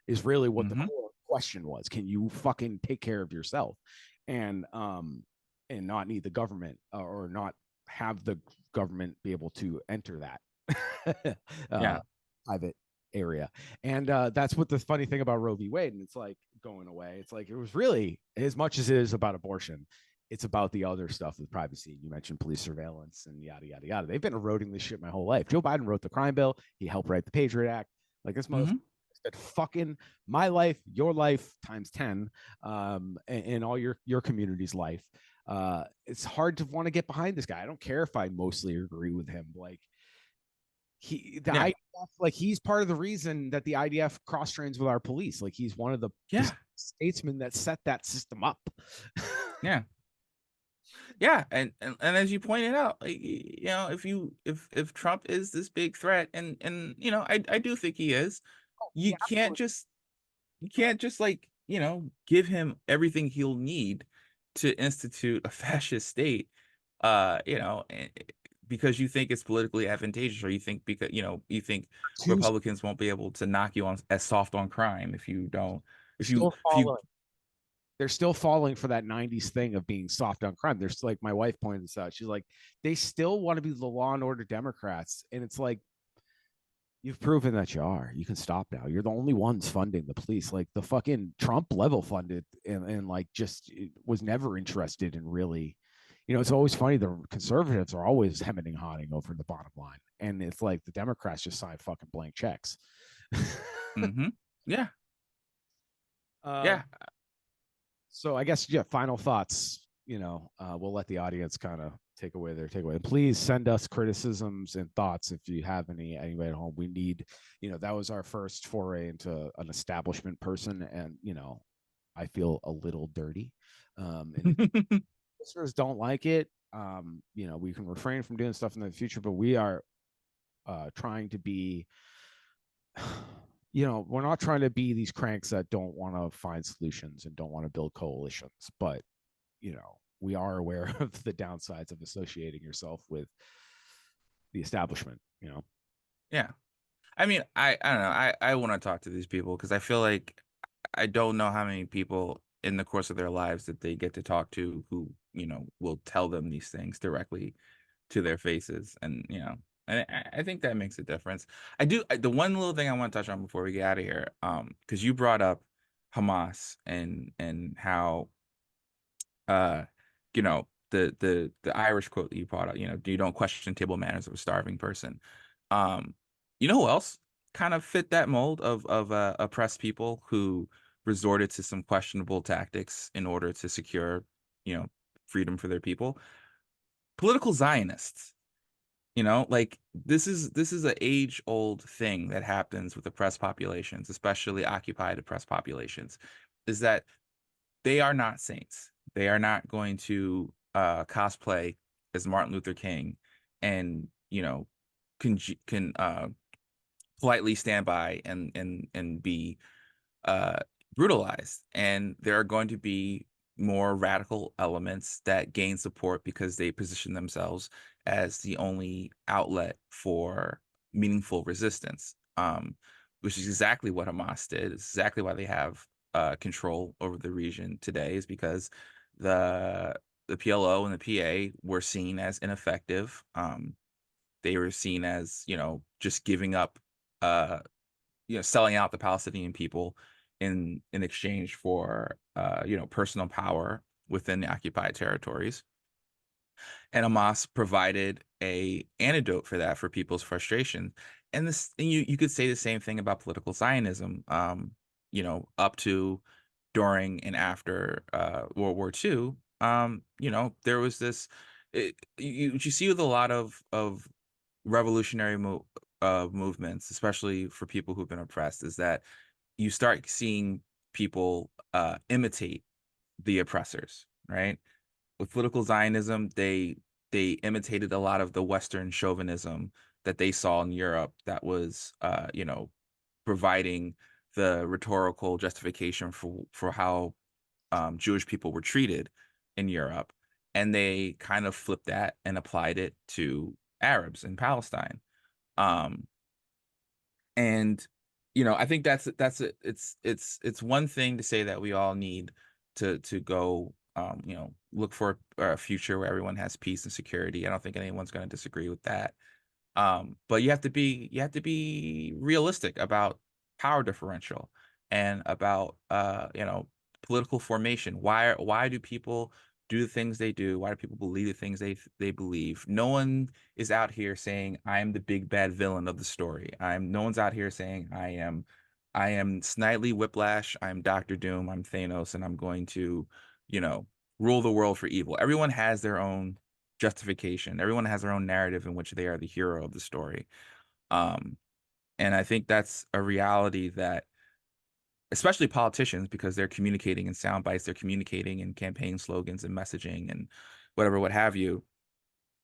Speaker 1: is really what the
Speaker 2: Mhm.
Speaker 1: core question was. Can you fucking take care of yourself? And not need the government or not have the government be able to enter that
Speaker 2: Yeah.
Speaker 1: private area. And that's what the funny thing about Roe v. Wade, and it's like going away. It's like it was really, as much as it is about abortion, it's about the other stuff with privacy. You mentioned police surveillance and yada yada yada. They've been eroding this shit my whole life. Joe Biden wrote the crime bill. He helped write the Patriot Act. Like this motherfucker
Speaker 2: Mhm.
Speaker 1: that fucking my life, your life times 10, and all your community's life. It's hard to want to get behind this guy. I don't care if I mostly agree with him. Like the
Speaker 2: Yeah.
Speaker 1: IDF, like he's part of the reason that the IDF cross trains with our police. Like he's one of the
Speaker 2: Yeah.
Speaker 1: statesmen that set that system up.
Speaker 2: Yeah. Yeah, and as you pointed out, like, if Trump is this big threat, and I do think he is, you
Speaker 1: Yeah,
Speaker 2: can't just like give him everything he'll need to institute a fascist state, because you think it's politically advantageous, or you think because you think
Speaker 1: two
Speaker 2: Republicans won't be able to knock you on as soft on crime if you don't
Speaker 1: still
Speaker 2: if you
Speaker 1: following. They're still falling for that 90s thing of being soft on crime. There's like my wife pointed this out. She's like, they still want to be the law and order Democrats. And it's like, you've proven that you are. You can stop now. You're the only ones funding the police. Like the fucking Trump level funded and like just was never interested in really, it's always funny. The conservatives are always hemming and hawing over the bottom line. And it's like the Democrats just sign fucking blank checks.
Speaker 2: Mhm. Yeah.
Speaker 1: Um,
Speaker 2: Yeah.
Speaker 1: So I guess, yeah, final thoughts. We'll let the audience kind of take away their takeaway. And please send us criticisms and thoughts if you have anybody at home. We need, that was our first foray into an establishment person, and I feel a little dirty. And listeners don't like it. We can refrain from doing stuff in the future, but we are trying to be we're not trying to be these cranks that don't want to find solutions and don't want to build coalitions, but we are aware of the downsides of associating yourself with the establishment.
Speaker 2: Yeah. I mean, I don't know. I want to talk to these people because I feel like I don't know how many people in the course of their lives that they get to talk to who, will tell them these things directly to their faces. And, and I think that makes a difference. The one little thing I want to touch on before we get out of here, because you brought up Hamas and how, the Irish quote that you brought up, you don't question table manners of a starving person. Who else kind of fit that mold of oppressed people who resorted to some questionable tactics in order to secure, freedom for their people? Political Zionists. Like this is an age-old thing that happens with oppressed populations, especially occupied oppressed populations, is that they are not saints. They are not going to cosplay as Martin Luther King and can politely stand by and be brutalized. And there are going to be more radical elements that gain support because they position themselves as the only outlet for meaningful resistance, which is exactly what Hamas did. It's exactly why they have control over the region today, is because the PLO and the PA were seen as ineffective. They were seen as, just giving up, selling out the Palestinian people in exchange for, personal power within the occupied territories. And Hamas provided a antidote for that, for people's frustration. And you could say the same thing about political Zionism, up to, during, and after World War II. There was this, you see with a lot of revolutionary movements, especially for people who've been oppressed, is that you start seeing people imitate the oppressors, right? With political Zionism, they imitated a lot of the Western chauvinism that they saw in Europe that was, providing the rhetorical justification for how Jewish people were treated in Europe, and they kind of flipped that and applied it to Arabs in Palestine. Um, and I think it's one thing to say that we all need to go look for a future where everyone has peace and security. I don't think anyone's going to disagree with that. But you have to be realistic about power differential and about political formation. Why do people do the things they do? Why do people believe the things they believe? No one is out here saying I am the big bad villain of the story. No one's out here saying I am Snidely Whiplash, I'm Doctor Doom, I'm Thanos, and I'm going to, rule the world for evil. Everyone has their own justification. Everyone has their own narrative in which they are the hero of the story. Um, and I think that's a reality that, especially politicians, because they're communicating in sound bites, they're communicating in campaign slogans and messaging and whatever, what have you.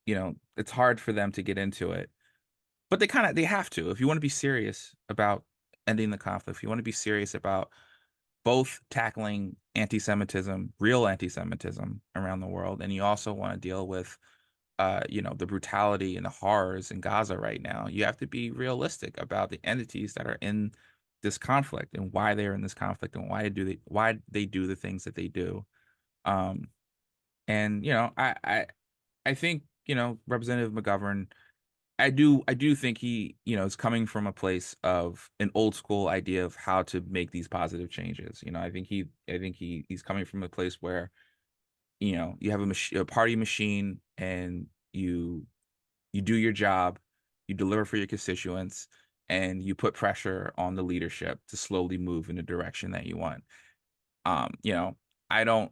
Speaker 2: It's hard for them to get into it, but they have to. If you want to be serious about ending the conflict, if you want to be serious about both tackling anti-Semitism, real anti-Semitism around the world, and you also want to deal with the brutality and the horrors in Gaza right now, you have to be realistic about the entities that are in this conflict and why they're in this conflict and why they do the things that they do. Um, and I think Representative McGovern, I do think he is coming from a place of an old school idea of how to make these positive changes. I think he's coming from a place where you have a party machine, and you do your job, you deliver for your constituents, and you put pressure on the leadership to slowly move in the direction that you want. um you know I don't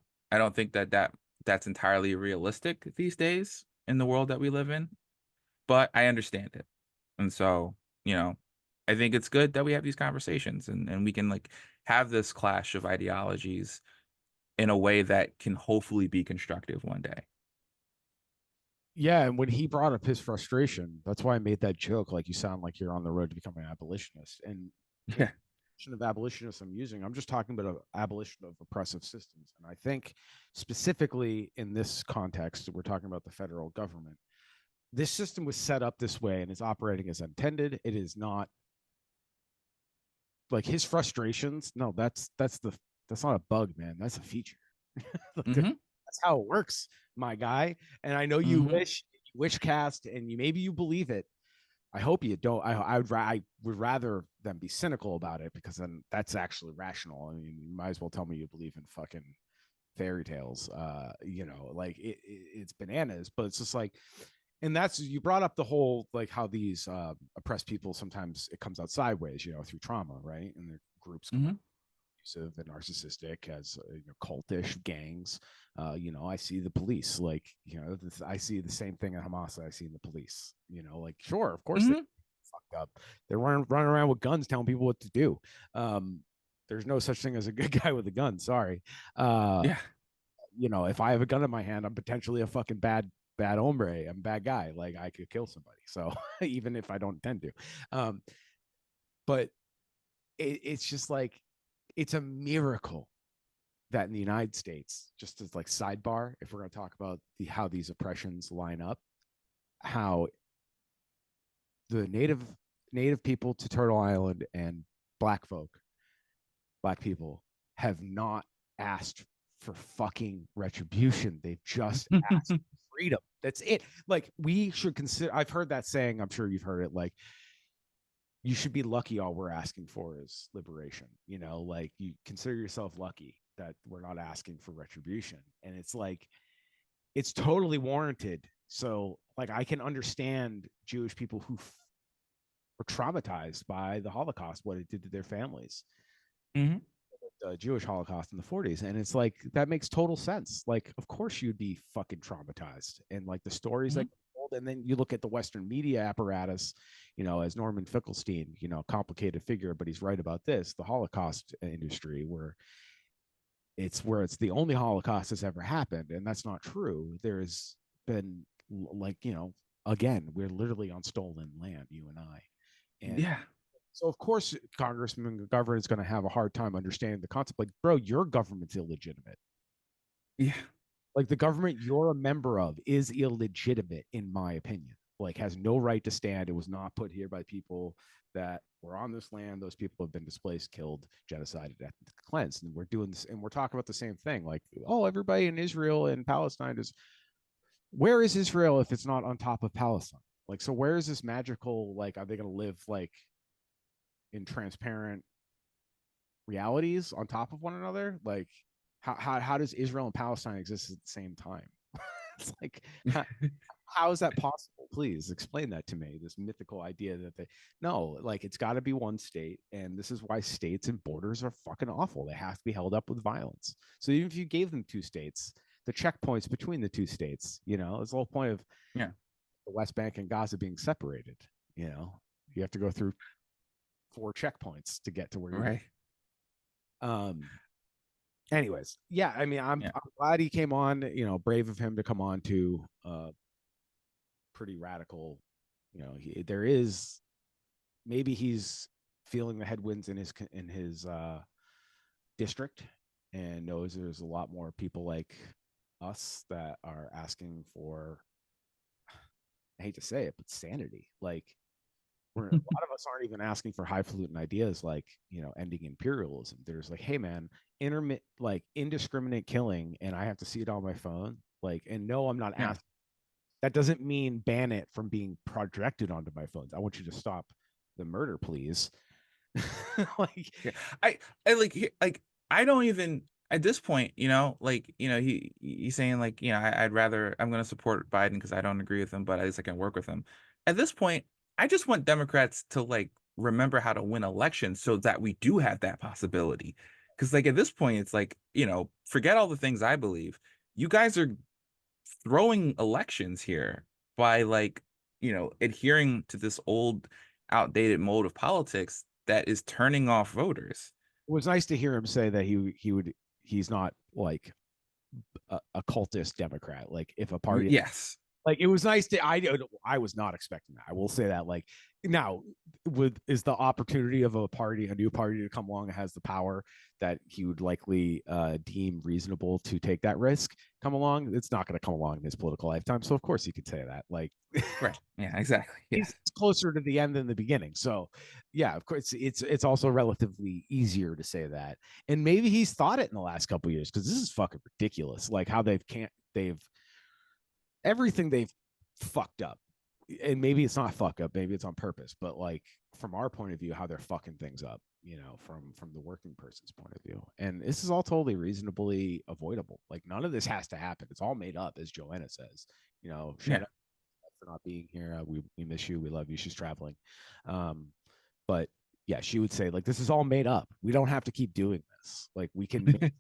Speaker 2: think that's entirely realistic these days in the world that we live in, but I understand it. And so, I think it's good that we have these conversations, and we can like have this clash of ideologies in a way that can hopefully be constructive one day.
Speaker 1: Yeah, and when he brought up his frustration, that's why I made that joke. Like, you sound like you're on the road to becoming an abolitionist. And the
Speaker 2: Yeah.
Speaker 1: definition of abolitionist I'm using, I'm just talking about an abolition of oppressive systems. And I think specifically in this context, we're talking about the federal government. This system was set up this way and is operating as intended. It is not like his frustrations. No, that's not a bug, man. That's a feature. Like,
Speaker 2: Hmm.
Speaker 1: that's how it works, my guy. And I know you
Speaker 2: Hmm.
Speaker 1: wish cast, and maybe you believe it. I hope you don't. I would rather them be cynical about it, because then that's actually rational. I mean, you might as well tell me you believe in fucking fairy tales. Like it's bananas, but it's just like, and that's, you brought up the whole like how these oppressed people, sometimes it comes out sideways, through trauma, right? And their groups come
Speaker 2: Hmm.
Speaker 1: out abusive and narcissistic, as cultish gangs. I see the police, like, I see the same thing in Hamas that I see in the police. Like, sure, of course they
Speaker 2: Hmm.
Speaker 1: fucked up. They're running around with guns telling people what to do. um there's no such thing as a good guy with a gun, sorry. uh
Speaker 2: Yeah.
Speaker 1: if I have a gun in my hand, I'm potentially a fucking bad hombre. I'm a bad guy. Like, I could kill somebody, so even if I don't intend to. But it's just like, it's a miracle that in the United States, just as like sidebar, if we're going to talk about how these oppressions line up, how the native people to Turtle Island and black black people, have not asked for fucking retribution. They've just asked for freedom. That's it. Like, we should consider, I've heard that saying, I'm sure you've heard it, like, you should be lucky all we're asking for is liberation. Like, you consider yourself lucky that we're not asking for retribution. And it's like, it's totally warranted. So, like, I can understand Jewish people who were traumatized by the Holocaust, what it did to their families,
Speaker 2: Hmm.
Speaker 1: the Jewish Holocaust in the 40s. And it's like, that makes total sense. Like, of course you'd be fucking traumatized. And like the stories that
Speaker 2: Hmm.
Speaker 1: told, and then you look at the Western media apparatus, as Norman Finkelstein, complicated figure, but he's right about this, the Holocaust industry, where it's the only Holocaust that's ever happened. And that's not true. There's been, like, again, we're literally on stolen land, you and I. And
Speaker 2: Yeah.
Speaker 1: So of course, Congressman McGovern is going to have a hard time understanding the concept. Like, bro, your government's illegitimate.
Speaker 2: Yeah.
Speaker 1: Like the government you're a member of is illegitimate, in my opinion. Like, has no right to stand. It was not put here by people that were on this land. Those people have been displaced, killed, genocided, cleansed. And we're doing this, and we're talking about the same thing. Like, oh, everybody in Israel and Palestine is. Where is Israel if it's not on top of Palestine? Like, so where is this magical? Like, are they going to live like in transparent realities on top of one another? Like, how does Israel and Palestine exist at the same time? It's like, how is that possible? Please explain that to me. This mythical idea that they no, like it's got to be one state, and this is why states and borders are fucking awful. They have to be held up with violence. So even if you gave them two states, the checkpoints between the two states, it's the whole point of
Speaker 2: Yeah.
Speaker 1: the West Bank and Gaza being separated. You have to go through 4 checkpoints to get to where you're
Speaker 2: Right.
Speaker 1: Anyways, yeah, I mean, I'm glad he came on, brave of him to come on to pretty radical, there is maybe he's feeling the headwinds in his district and knows there's a lot more people like us that are asking for, I hate to say it, but sanity. Like, a lot of us aren't even asking for highfalutin ideas like, ending imperialism. There's like, hey man, indiscriminate killing, and I have to see it on my phone. Like, and no, I'm not asking. That doesn't mean ban it from being projected onto my phones. I want you to stop the murder, please. Like,
Speaker 2: I don't even at this point, he's saying like, I'm going to support Biden because I don't agree with him, but at least I can work with him. At this point, I just want Democrats to like remember how to win elections so that we do have that possibility. Because like at this point, it's like, forget all the things I believe. You guys are throwing elections here by like, adhering to this old, outdated mode of politics that is turning off voters.
Speaker 1: It was nice to hear him say that he's not like a cultist Democrat. Like, if a party,
Speaker 2: yes,
Speaker 1: like, it was nice to, I was not expecting that. I will say that. Like, now is the opportunity of a new party to come along that has the power that he would likely deem reasonable to take that risk come along. It's not going to come along in his political lifetime. So of course he could say that. Like,
Speaker 2: right. Yeah, exactly. Yeah.
Speaker 1: He's closer to the end than the beginning. So yeah, of course it's also relatively easier to say that. And maybe he's thought it in the last couple of years, because this is fucking ridiculous. Like how they've everything they've fucked up. And maybe it's not fuck up, maybe it's on purpose, but like from our point of view, how they're fucking things up, from the working person's point of view. And this is all totally reasonably avoidable. Like, none of this has to happen. It's all made up, as Joanna says. Shut up for not being here. We miss you. We love you. She's traveling. But yeah, she would say, like, this is all made up. We don't have to keep doing this. Like, we can make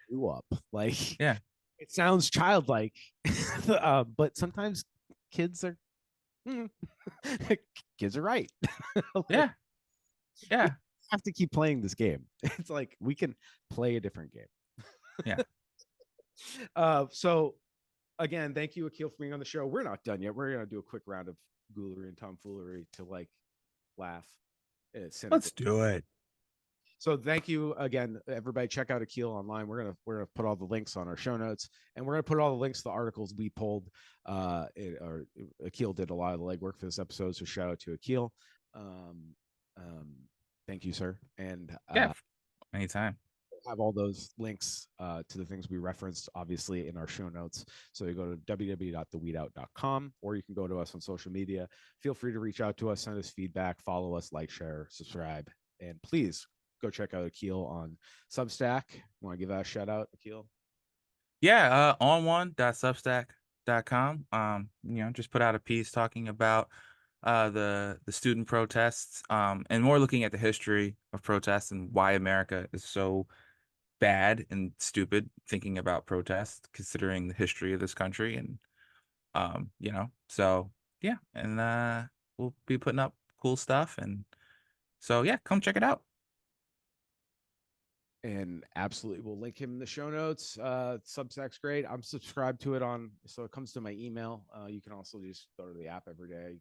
Speaker 1: you up. Like,
Speaker 2: yeah,
Speaker 1: it sounds childlike, but sometimes kids are kids are right.
Speaker 2: Like, yeah.
Speaker 1: We have to keep playing this game. It's like we can play a different game.
Speaker 2: Yeah.
Speaker 1: So again, thank you, Akil, for being on the show. We're not done yet. We're gonna do a quick round of ghoulery and tomfoolery to like laugh.
Speaker 2: Let's do it.
Speaker 1: So thank you again, everybody. Check out Akil online. We're gonna put all the links on our show notes, and we're gonna put all the links to the articles we pulled. Akil did a lot of the legwork for this episode, so shout out to Akil. Thank you, sir. And
Speaker 2: yeah, anytime.
Speaker 1: Have all those links to the things we referenced, obviously, in our show notes. So you go to www.theweedout.com, or you can go to us on social media. Feel free to reach out to us, send us feedback, follow us, like, share, subscribe, and please go check out Akil on Substack. Want to give that a shout out, Akil?
Speaker 2: Yeah, onone.substack.com. Just put out a piece talking about the student protests, and more looking at the history of protests and why America is so bad and stupid thinking about protests, considering the history of this country. And so yeah, and we'll be putting up cool stuff, and so yeah, come check it out.
Speaker 1: and absolutely we'll link him in the show notes. Substack's great. I'm subscribed to it so it comes to my email. You can also just go to the app every day.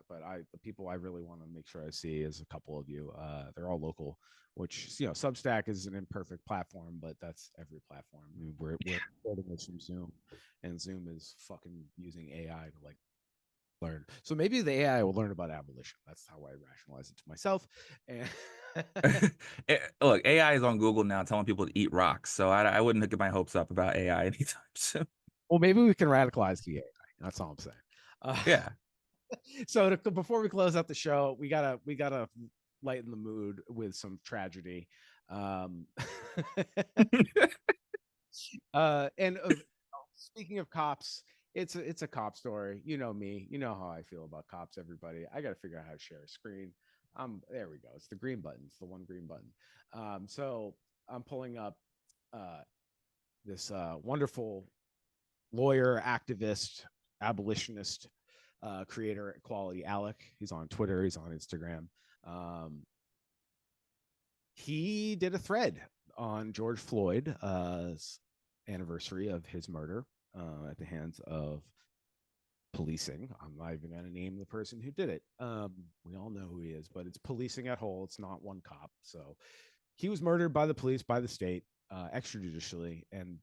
Speaker 1: But the people I really want to make sure I see is a couple of you. They're all local, which Substack is an imperfect platform, but that's every platform. I mean, we're recording this from Zoom, and Zoom is fucking using AI to learn. So maybe the AI will learn about abolition. That's how I rationalize it to myself. And
Speaker 2: Look, AI is on Google now telling people to eat rocks, so I wouldn't get my hopes up about AI anytime soon.
Speaker 1: well, maybe we can radicalize the AI. That's all I'm saying.
Speaker 2: Yeah.
Speaker 1: So before we close out the show, we gotta lighten the mood with some tragedy. And speaking of cops, it's a cop story. You know me. You know how I feel about cops. Everybody. I got to figure out how to share a screen. There we go. It's the green button. It's the one green button. So I'm pulling up this wonderful lawyer, activist, abolitionist, creator equality, Alec. He's on Twitter. He's on Instagram. He did a thread on George Floyd's anniversary of his murder at the hands of policing. I'm not even going to name the person who did it. We all know who he is, but it's policing at whole. It's not one cop. So he was murdered by the police, by the state, extrajudicially. And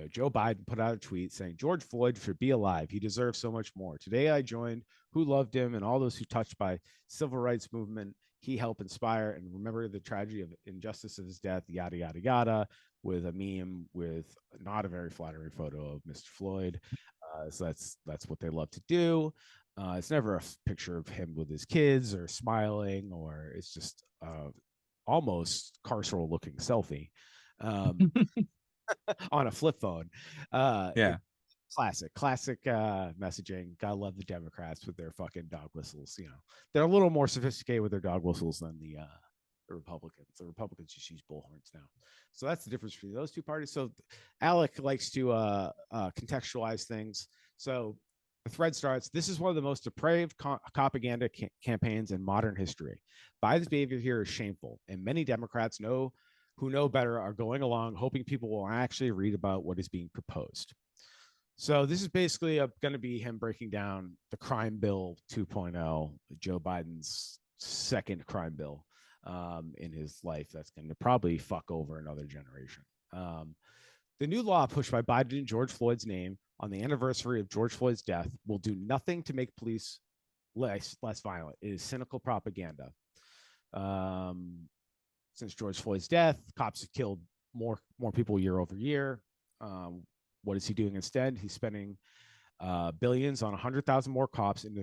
Speaker 1: Joe Biden put out a tweet saying George Floyd should be alive. He deserves so much more. Today I joined who loved him and all those who touched by civil rights movement he helped inspire and remember the tragedy of injustice of his death, yada yada yada, with a meme with not a very flattering photo of Mr. Floyd. So that's what they love to do. It's never a picture of him with his kids or smiling, or it's just almost carceral looking selfie on a flip phone.
Speaker 2: Yeah.
Speaker 1: Classic messaging. Gotta love the Democrats with their fucking dog whistles. They're a little more sophisticated with their dog whistles than the Republicans. The Republicans just use bullhorns now. So that's the difference between those two parties. So Alec likes to contextualize things. So the thread starts. This is one of the most depraved propaganda campaigns in modern history. Biden's behavior here is shameful, and many Democrats who know better are going along hoping people will actually read about what is being proposed. So this is basically going to be him breaking down the crime bill 2.0, Joe Biden's second crime bill in his life. That's going to probably fuck over another generation. The new law pushed by Biden in George Floyd's name on the anniversary of George Floyd's death will do nothing to make police less violent. It is cynical propaganda. Since George Floyd's death, cops have killed more people year over year. What is he doing instead? He's spending billions on 100,000 more cops and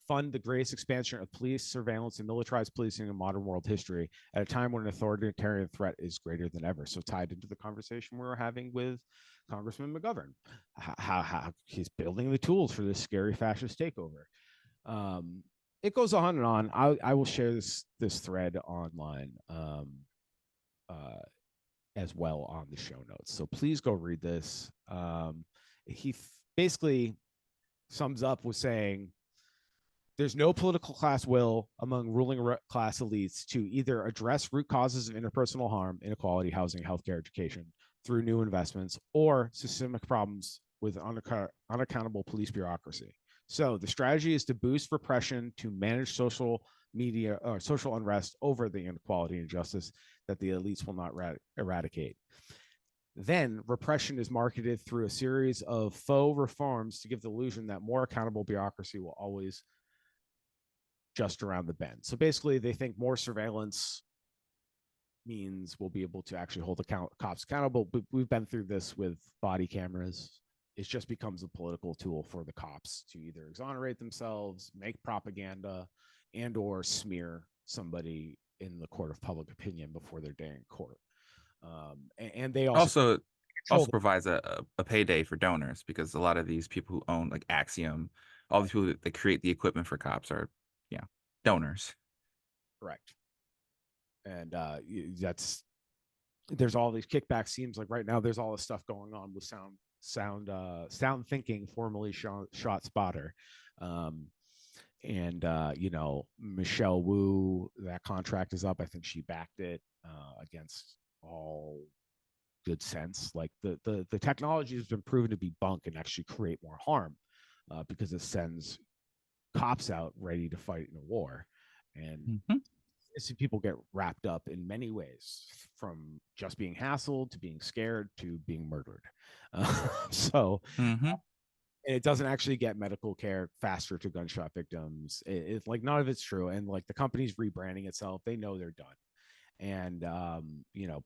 Speaker 1: fund the greatest expansion of police surveillance and militarized policing in modern world history at a time when an authoritarian threat is greater than ever. So tied into the conversation we were having with Congressman McGovern, how he's building the tools for this scary fascist takeover. It goes on and on. I will share this thread online as well on the show notes. So please go read this. He basically sums up with saying, there's no political class will among ruling class elites to either address root causes of interpersonal harm, inequality, housing, healthcare, education through new investments, or systemic problems with unaccountable police bureaucracy. So the strategy is to boost repression to manage social media or social unrest over the inequality and injustice that the elites will not eradicate. Then repression is marketed through a series of faux reforms to give the illusion that more accountable bureaucracy will always just around the bend. So basically, they think more surveillance means we'll be able to actually hold the cops accountable. We've been through this with body cameras. It just becomes a political tool for the cops to either exonerate themselves, make propaganda, and or smear somebody in the court of public opinion before their day in court. And they also
Speaker 2: provides a payday for donors, because a lot of these people who own like Axiom, all these people that create the equipment for cops are donors.
Speaker 1: Correct. And there's all these kickback schemes. Like right now, there's all this stuff going on with sound thinking, formerly Shot Spotter. and Michelle Wu, that contract is up. I think she backed it against all good sense. Like the technology has been proven to be bunk and actually create more harm because it sends cops out ready to fight in a war. And I see people get wrapped up in many ways, from just being hassled to being scared to being murdered. So it doesn't actually get medical care faster to gunshot victims. It's like none of it's true. And like the company's rebranding itself, they know they're done. And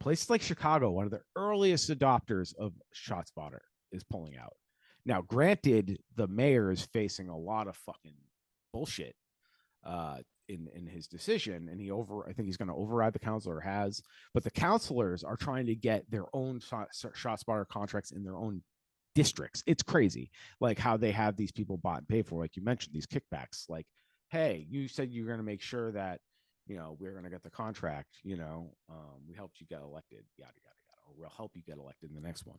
Speaker 1: places like Chicago, one of the earliest adopters of ShotSpotter, is pulling out. Now, granted, the mayor is facing a lot of fucking bullshit in his decision, and I think he's going to override the council, or has. But the councilors are trying to get their own ShotSpotter contracts in their own districts. It's crazy, like how they have these people bought and paid for, like you mentioned, these kickbacks. Like, hey, you said you're going to make sure that we're going to get the contract. We helped you get elected, yada yada yada, or we'll help you get elected in the next one.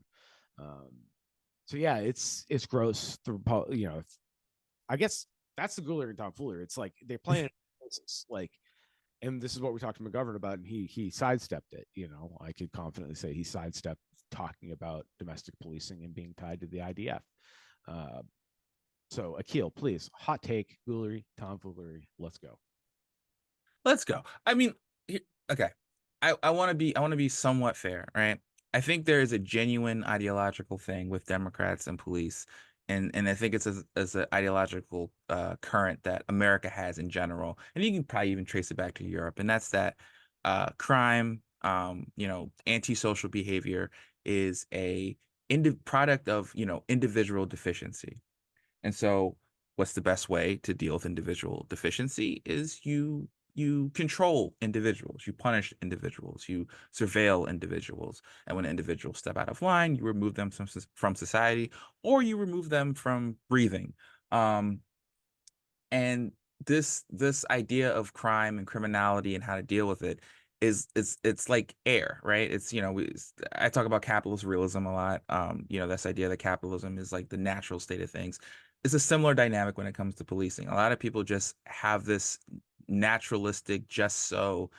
Speaker 1: So yeah, it's gross. Through I guess that's the Guler and tomfoolery. It's like they're playing like, and this is what we talked to McGovern about, and he sidestepped it. I could confidently say he sidestepped talking about domestic policing and being tied to the IDF. So Akil, please, hot take, Gulery, tomfoolery, let's go.
Speaker 2: Let's go. I mean, okay. I want to be somewhat fair, right? I think there is a genuine ideological thing with Democrats and police, and I think it's as an ideological current that America has in general, and you can probably even trace it back to Europe, and that's that crime, antisocial behavior is a product of individual deficiency, and so what's the best way to deal with individual deficiency is you control individuals, you punish individuals, you surveil individuals. And when individuals step out of line, you remove them from society, or you remove them from breathing. And this idea of crime and criminality and how to deal with it it's like air, right? It's I talk about capitalist realism a lot. This idea that capitalism is like the natural state of things. It's a similar dynamic when it comes to policing. A lot of people just have this naturalistic, just so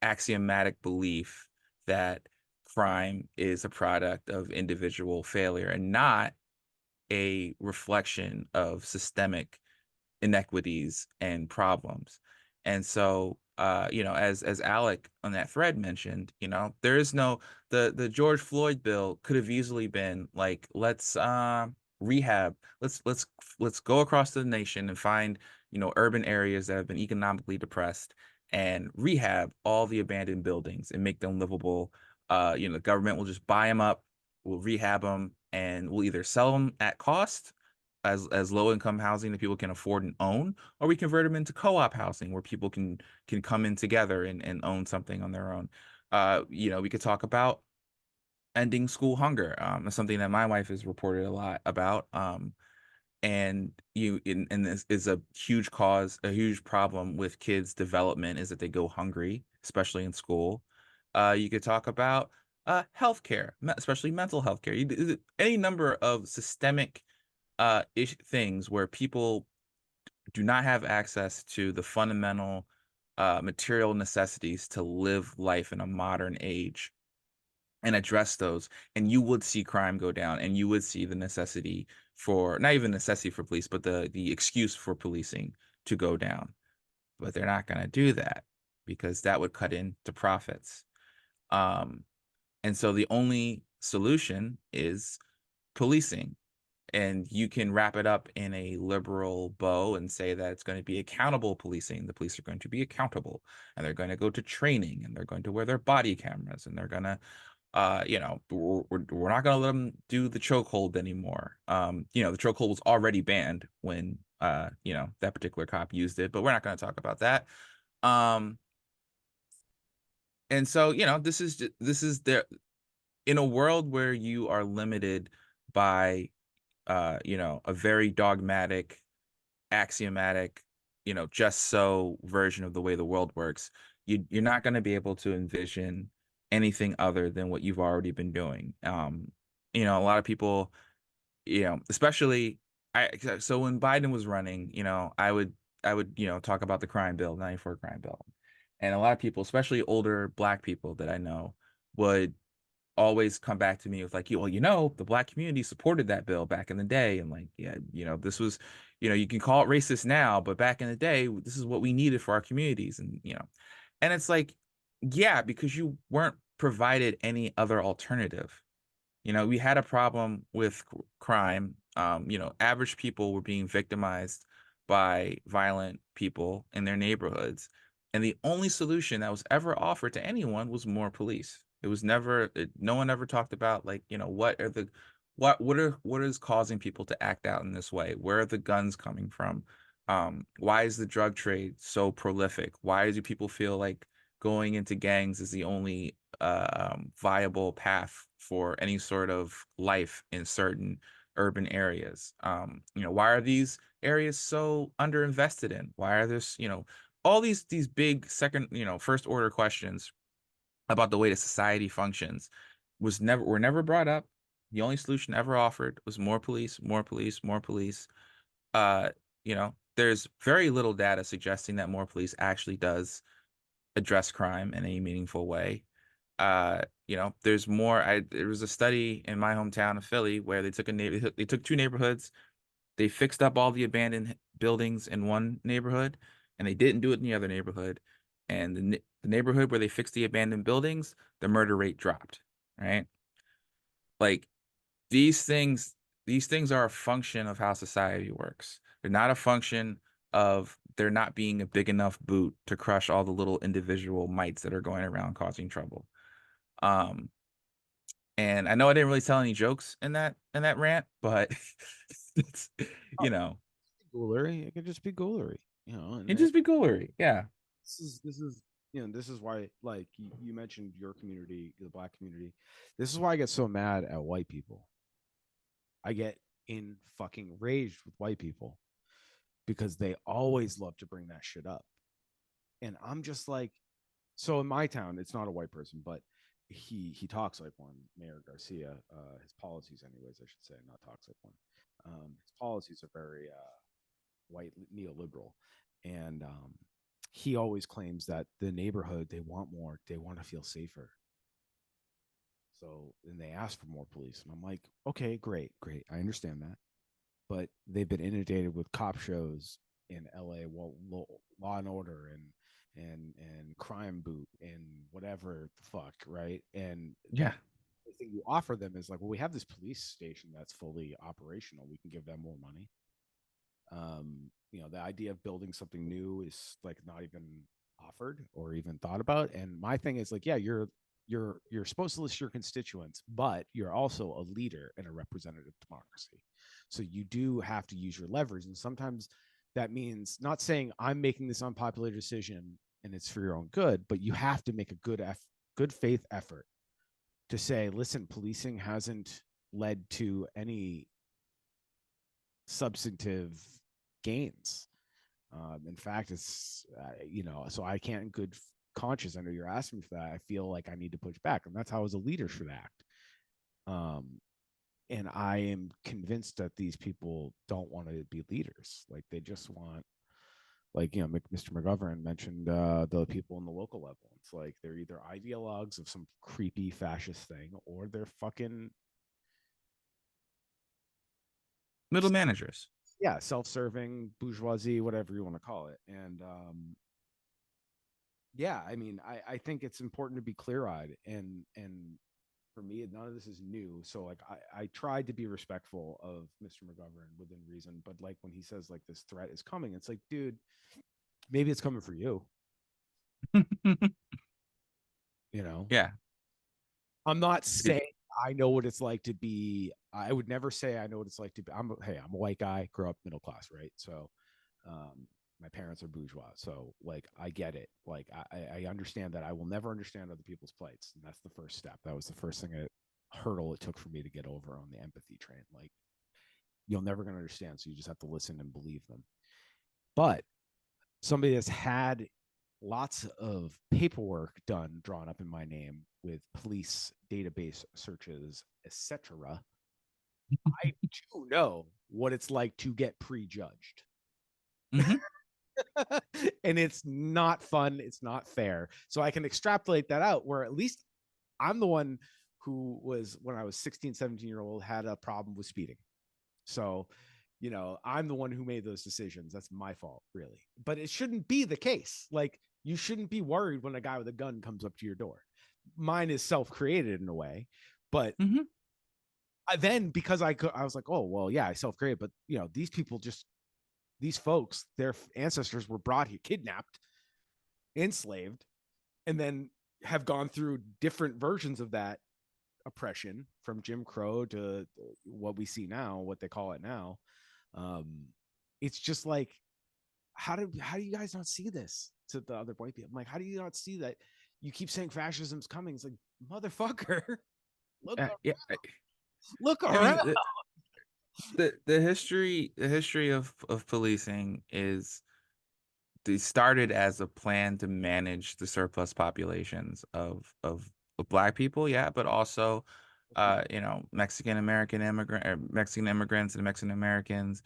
Speaker 2: axiomatic belief that crime is a product of individual failure and not a reflection of systemic inequities and problems. And so, as Alec on that thread mentioned, there is no the George Floyd bill could have easily been like, let's rehab, let's go across the nation and find urban areas that have been economically depressed and rehab all the abandoned buildings and make them livable. The government will just buy them up, we'll rehab them, and we'll either sell them at cost as low income housing that people can afford and own, or we convert them into co-op housing where people can come in together and own something on their own. We could talk about ending school hunger. It's something that my wife has reported a lot about. And this is a huge problem with kids' development, is that they go hungry, especially in school. You could talk about healthcare, especially mental health care. Any number of systemic things where people do not have access to the fundamental material necessities to live life in a modern age, and address those, and you would see crime go down, and you would see the necessity for, not even necessity for police, but the excuse for policing to go down. But they're not going to do that because that would cut into profits. And so the only solution is policing. And you can wrap it up in a liberal bow and say that it's going to be accountable policing. The police are going to be accountable, and they're going to go to training, and they're going to wear their body cameras, and they're going to, we're not going to let them do the chokehold anymore. The chokehold was already banned when, that particular cop used it, but we're not going to talk about that. And so, this is there in a world where you are limited by a very dogmatic, axiomatic, just so version of the way the world works. You're not going to be able to envision anything other than what you've already been doing. A lot of people, especially so when Biden was running, I would talk about the crime bill, 94 crime bill. And a lot of people, especially older Black people that I know, would always come back to me with like, well, the Black community supported that bill back in the day. And like, yeah, this was, you can call it racist now, but back in the day, this is what we needed for our communities. And, and it's like, yeah, because you weren't provided any other alternative. We had a problem with crime. Average people were being victimized by violent people in their neighborhoods. And the only solution that was ever offered to anyone was more police. It was never, no one ever talked about like, what is causing people to act out in this way? Where are the guns coming from? Why is the drug trade so prolific? Why do people feel like going into gangs is the only viable path for any sort of life in certain urban areas? Why are these areas so underinvested in? Why are this, all these big second, first order questions about the way that society functions were never brought up. The only solution ever offered was more police, more police, more police. Uh, there's very little data suggesting that more police actually does address crime in a meaningful way. There's more. There was a study in my hometown of Philly where they took two neighborhoods, they fixed up all the abandoned buildings in one neighborhood, and they didn't do it in the other neighborhood. And the neighborhood where they fixed the abandoned buildings, the murder rate dropped. Right? Like these things, are a function of how society works. They're not a function of there not being a big enough boot to crush all the little individual mites that are going around causing trouble. And I know I didn't really tell any jokes in that rant, but it's,
Speaker 1: Goolery. It could just be goolery, and
Speaker 2: it just be goolery. Yeah.
Speaker 1: This is this is why, like you mentioned your community, the Black community. This is why I get so mad at white people. I get in fucking raged with white people because they always love to bring that shit up. And I'm just like, so in my town, it's not a white person, but he talks like one, Mayor Garcia. His policies, anyways, I should say, not talks like one. His policies are very white neoliberal, and he always claims that the neighborhood, they want more, they want to feel safer. So then they ask for more police, and I'm like, okay, great, I understand that, but they've been inundated with cop shows in LA, well, Law and Order and Crime Boot and whatever the fuck, right? And
Speaker 2: yeah,
Speaker 1: the thing you offer them is like, well, we have this police station that's fully operational. We can give them more money. The idea of building something new is like not even offered or even thought about. And my thing is like, yeah, you're supposed to list your constituents, but you're also a leader in a representative democracy. So you do have to use your leverage. And sometimes that means not saying I'm making this unpopular decision and it's for your own good, but you have to make a good faith effort to say, listen, policing hasn't led to any substantive gains. In fact, it's so I can't in good conscience. I know you're asking me for that. I feel like I need to push back, and that's how, as a leader, should act. And I am convinced that these people don't want to be leaders. Like they just want, like Mr. McGovern mentioned, the people in the local level. It's like they're either ideologues of some creepy fascist thing, or they're fucking
Speaker 2: middle managers.
Speaker 1: Yeah, self-serving bourgeoisie, whatever you want to call it. And yeah, I mean, I think it's important to be clear-eyed, and for me, none of this is new. So like I tried to be respectful of Mr. McGovern within reason, but like when he says like this threat is coming, it's like, dude, maybe it's coming for you.
Speaker 2: Yeah.
Speaker 1: I'm not saying I know what it's like to be. I would never say I know what it's like to be. I'm a white guy, grew up middle class, right? So my parents are bourgeois, so like I get it. Like I understand that. I will never understand other people's plights, and that's the first step. That was the first hurdle it took for me to get over on the empathy train. Like you're never going to understand, so you just have to listen and believe them. But somebody that's had lots of paperwork drawn up in my name with police database searches, etc., I do know what it's like to get prejudged.
Speaker 2: Mm-hmm.
Speaker 1: And it's not fun. It's not fair. So I can extrapolate that out where at least I'm the one who was, when I was 16, 17-year-old, had a problem with speeding. So, I'm the one who made those decisions. That's my fault, really. But it shouldn't be the case. Like, you shouldn't be worried when a guy with a gun comes up to your door. Mine is self-created in a way, but then because I was like, oh, well, yeah, I self-created, but these folks, their ancestors were brought here, kidnapped, enslaved, and then have gone through different versions of that oppression, from Jim Crow to what we see now, what they call it now. It's just like, how do you guys not see this? To the other white people, I'm like, how do you not see that? You keep saying fascism's coming. It's like, motherfucker, look around.
Speaker 2: Yeah.
Speaker 1: Look
Speaker 2: I
Speaker 1: around.
Speaker 2: mean, the history of policing is, they started as a plan to manage the surplus populations of black people, yeah, but also Mexican immigrants and Mexican Americans,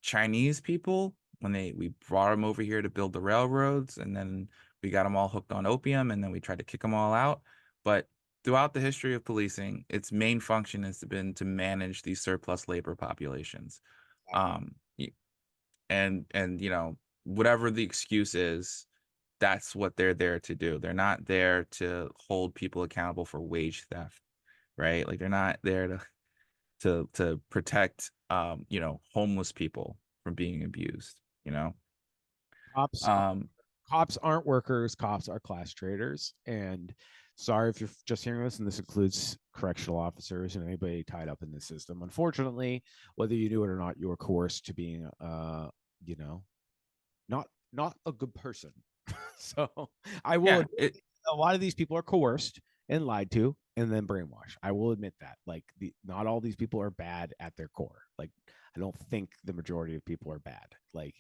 Speaker 2: Chinese people, when we brought them over here to build the railroads, and then we got them all hooked on opium, and then we tried to kick them all out. But throughout the history of policing, its main function has been to manage these surplus labor populations. Um, and whatever the excuse is, that's what they're there to do. They're not there to hold people accountable for wage theft, right? Like, they're not there to protect homeless people from being abused,
Speaker 1: Cops,
Speaker 2: um
Speaker 1: cops aren't workers. Cops are class traders. And sorry if you're just hearing this, and this includes correctional officers and anybody tied up in the system. Unfortunately, whether you do it or not, you are coerced to being, not a good person. So I will
Speaker 2: yeah
Speaker 1: admit,
Speaker 2: it
Speaker 1: a lot of these people are coerced and lied to and then brainwashed. I will admit that. Like, not all these people are bad at their core. Like, I don't think the majority of people are bad. Like,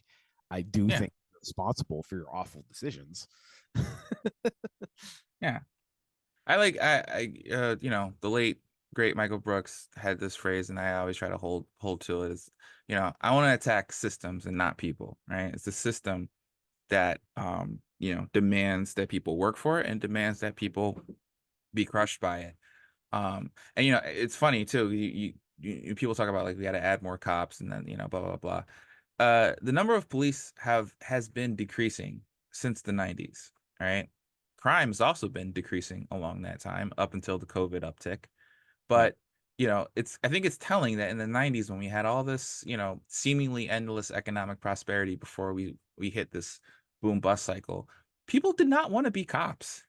Speaker 1: I do
Speaker 2: yeah
Speaker 1: think you're responsible for your awful decisions.
Speaker 2: yeah the late great Michael Brooks had this phrase, and I always try to hold to it, is, I want to attack systems and not people, right? It's the system that demands that people work for it and demands that people be crushed by it. And it's funny too. People talk about, like, we got to add more cops, and then blah blah blah. The number of police has been decreasing since the 90s, right? Crime has also been decreasing along that time, up until the COVID uptick.
Speaker 1: Yep.
Speaker 2: But I think it's telling that in the 90s, when we had all this seemingly endless economic prosperity before we hit this boom bust cycle, people did not want to be cops.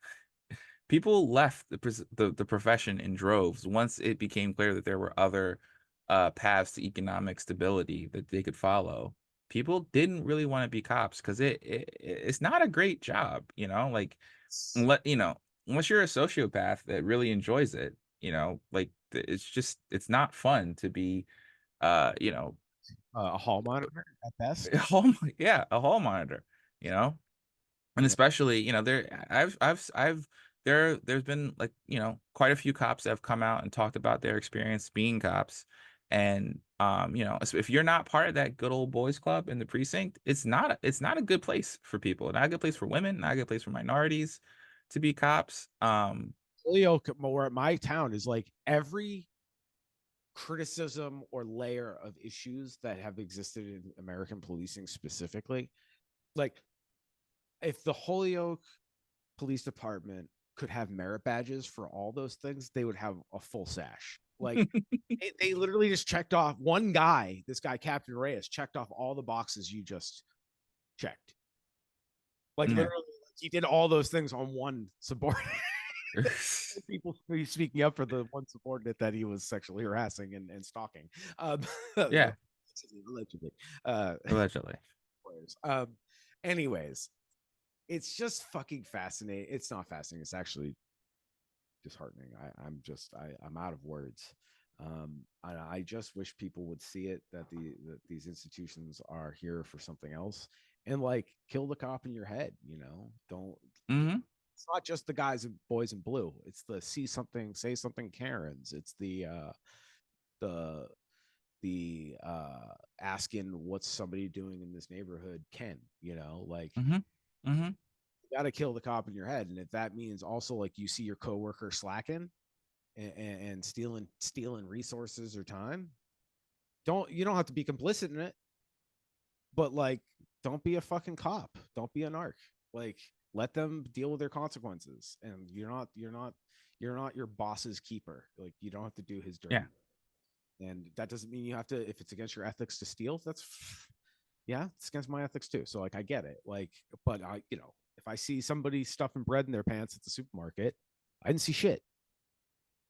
Speaker 2: People left the profession in droves once it became clear that there were other paths to economic stability that they could follow. People didn't really want to be cops because it's not a great job, like, unless you're a sociopath that really enjoys it, like, it's not fun to be uh you know
Speaker 1: A hall monitor at best.
Speaker 2: a hall monitor, you know and
Speaker 1: Yeah.
Speaker 2: especially, there's been, like, quite a few cops that have come out and talked about their experience being cops. And if you're not part of that good old boys club in the precinct, it's not a good place for people, not a good place for women, not a good place for minorities to be cops.
Speaker 1: Holyoke, where my town is, like, every criticism or layer of issues that have existed in American policing specifically, like, if the Holyoke Police Department could have merit badges for all those things, they would have a full sash. Like, they literally just checked off one guy, this guy, Captain Reyes, checked off all the boxes you just checked. Like,
Speaker 2: Yeah.
Speaker 1: literally, like, he did all those things on one subordinate. People speaking up for the one subordinate that he was sexually harassing and stalking. Um,
Speaker 2: Yeah,
Speaker 1: allegedly.
Speaker 2: allegedly.
Speaker 1: Um, anyways, it's just fucking fascinating. It's not fascinating. It's actually disheartening. I'm out of words. I just wish people would see it, that these institutions are here for something else, and, like, kill the cop in your head. Don't.
Speaker 2: Hmm.
Speaker 1: It's not just the guys and boys in blue. It's the see something, say something Karens. It's the the asking what's somebody doing in this neighborhood can, like
Speaker 2: Mm-hmm.
Speaker 1: you got to kill the cop in your head. And if that means also like you see your coworker slacking and stealing resources or time, you don't have to be complicit in it, but like don't be a fucking cop, don't be a narc. Like let them deal with their consequences, and you're not your boss's keeper. Like you don't have to do his dirty.
Speaker 2: Yeah.
Speaker 1: And that doesn't mean you have to, if it's against your ethics to steal, that's yeah, it's against my ethics too. So like I get it. Like, but I, if I see somebody stuffing bread in their pants at the supermarket, I didn't see shit.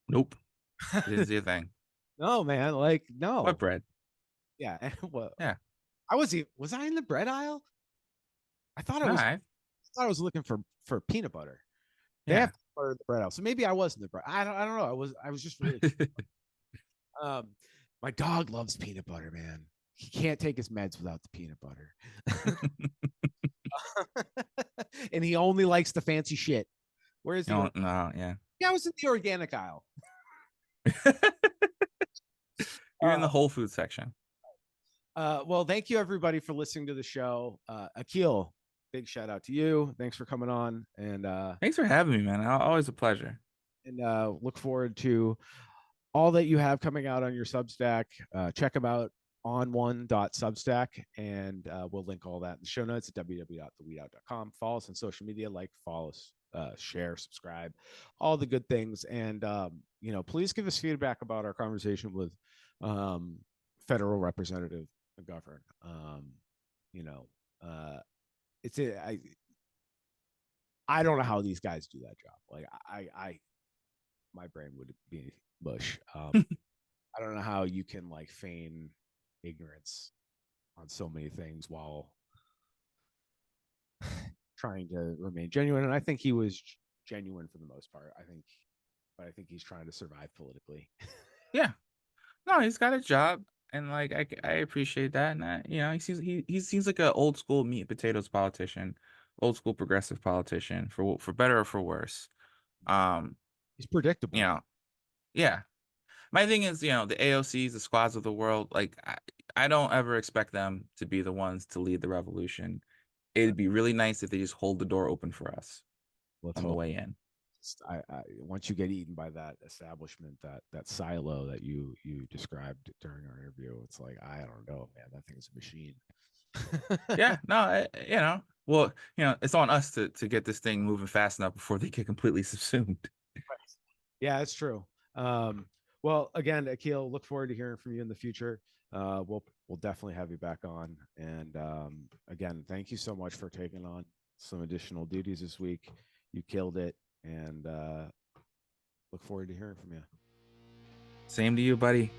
Speaker 2: Nope. Didn't see a thing.
Speaker 1: No, man. Like, no.
Speaker 2: What bread?
Speaker 1: Yeah. Well,
Speaker 2: Yeah.
Speaker 1: was I in the bread aisle? I thought
Speaker 2: No,
Speaker 1: I was looking for peanut butter. They
Speaker 2: yeah.
Speaker 1: have peanut butter in the bread aisle. So maybe I was in the bread. I don't know. I was just really my dog loves peanut butter, man. He can't take his meds without the peanut butter. And he only likes the fancy shit. Where is he?
Speaker 2: No, yeah.
Speaker 1: Yeah, I was in the organic aisle.
Speaker 2: You're in the Whole Food section.
Speaker 1: Well, thank you everybody for listening to the show. Akil, big shout out to you. Thanks for coming on, and
Speaker 2: thanks for having me, man. Always a pleasure.
Speaker 1: And look forward to all that you have coming out on your Substack. Check them out on one.substack, and we'll link all that in the show notes at www.theweedout.com. Follow us on social media, follow us, share, subscribe, all the good things. And please give us feedback about our conversation with federal representative McGovern. I don't know how these guys do that job. Like my brain would be mush. I don't know how you can feign ignorance on so many things while trying to remain genuine. And I think he was genuine for the most part. But I think he's trying to survive politically.
Speaker 2: Yeah, no, he's got a job, and I appreciate that. And he seems like an old school meat and potatoes politician, old school progressive politician, for better or for worse.
Speaker 1: He's predictable.
Speaker 2: Yeah. My thing is, the AOCs, the squads of the world, I don't ever expect them to be the ones to lead the revolution. It'd be really nice if they just hold the door open for us on the way in.
Speaker 1: Once you get eaten by that establishment, that silo that you described during our interview, it's like, I don't know, man, that thing is a machine.
Speaker 2: Yeah, no, well, it's on us to get this thing moving fast enough before they get completely subsumed.
Speaker 1: Yeah, it's true. Well, again, Akil, look forward to hearing from you in the future. We'll definitely have you back on. And again, thank you so much for taking on some additional duties this week. You killed it, and look forward to hearing from you.
Speaker 2: Same to you, buddy.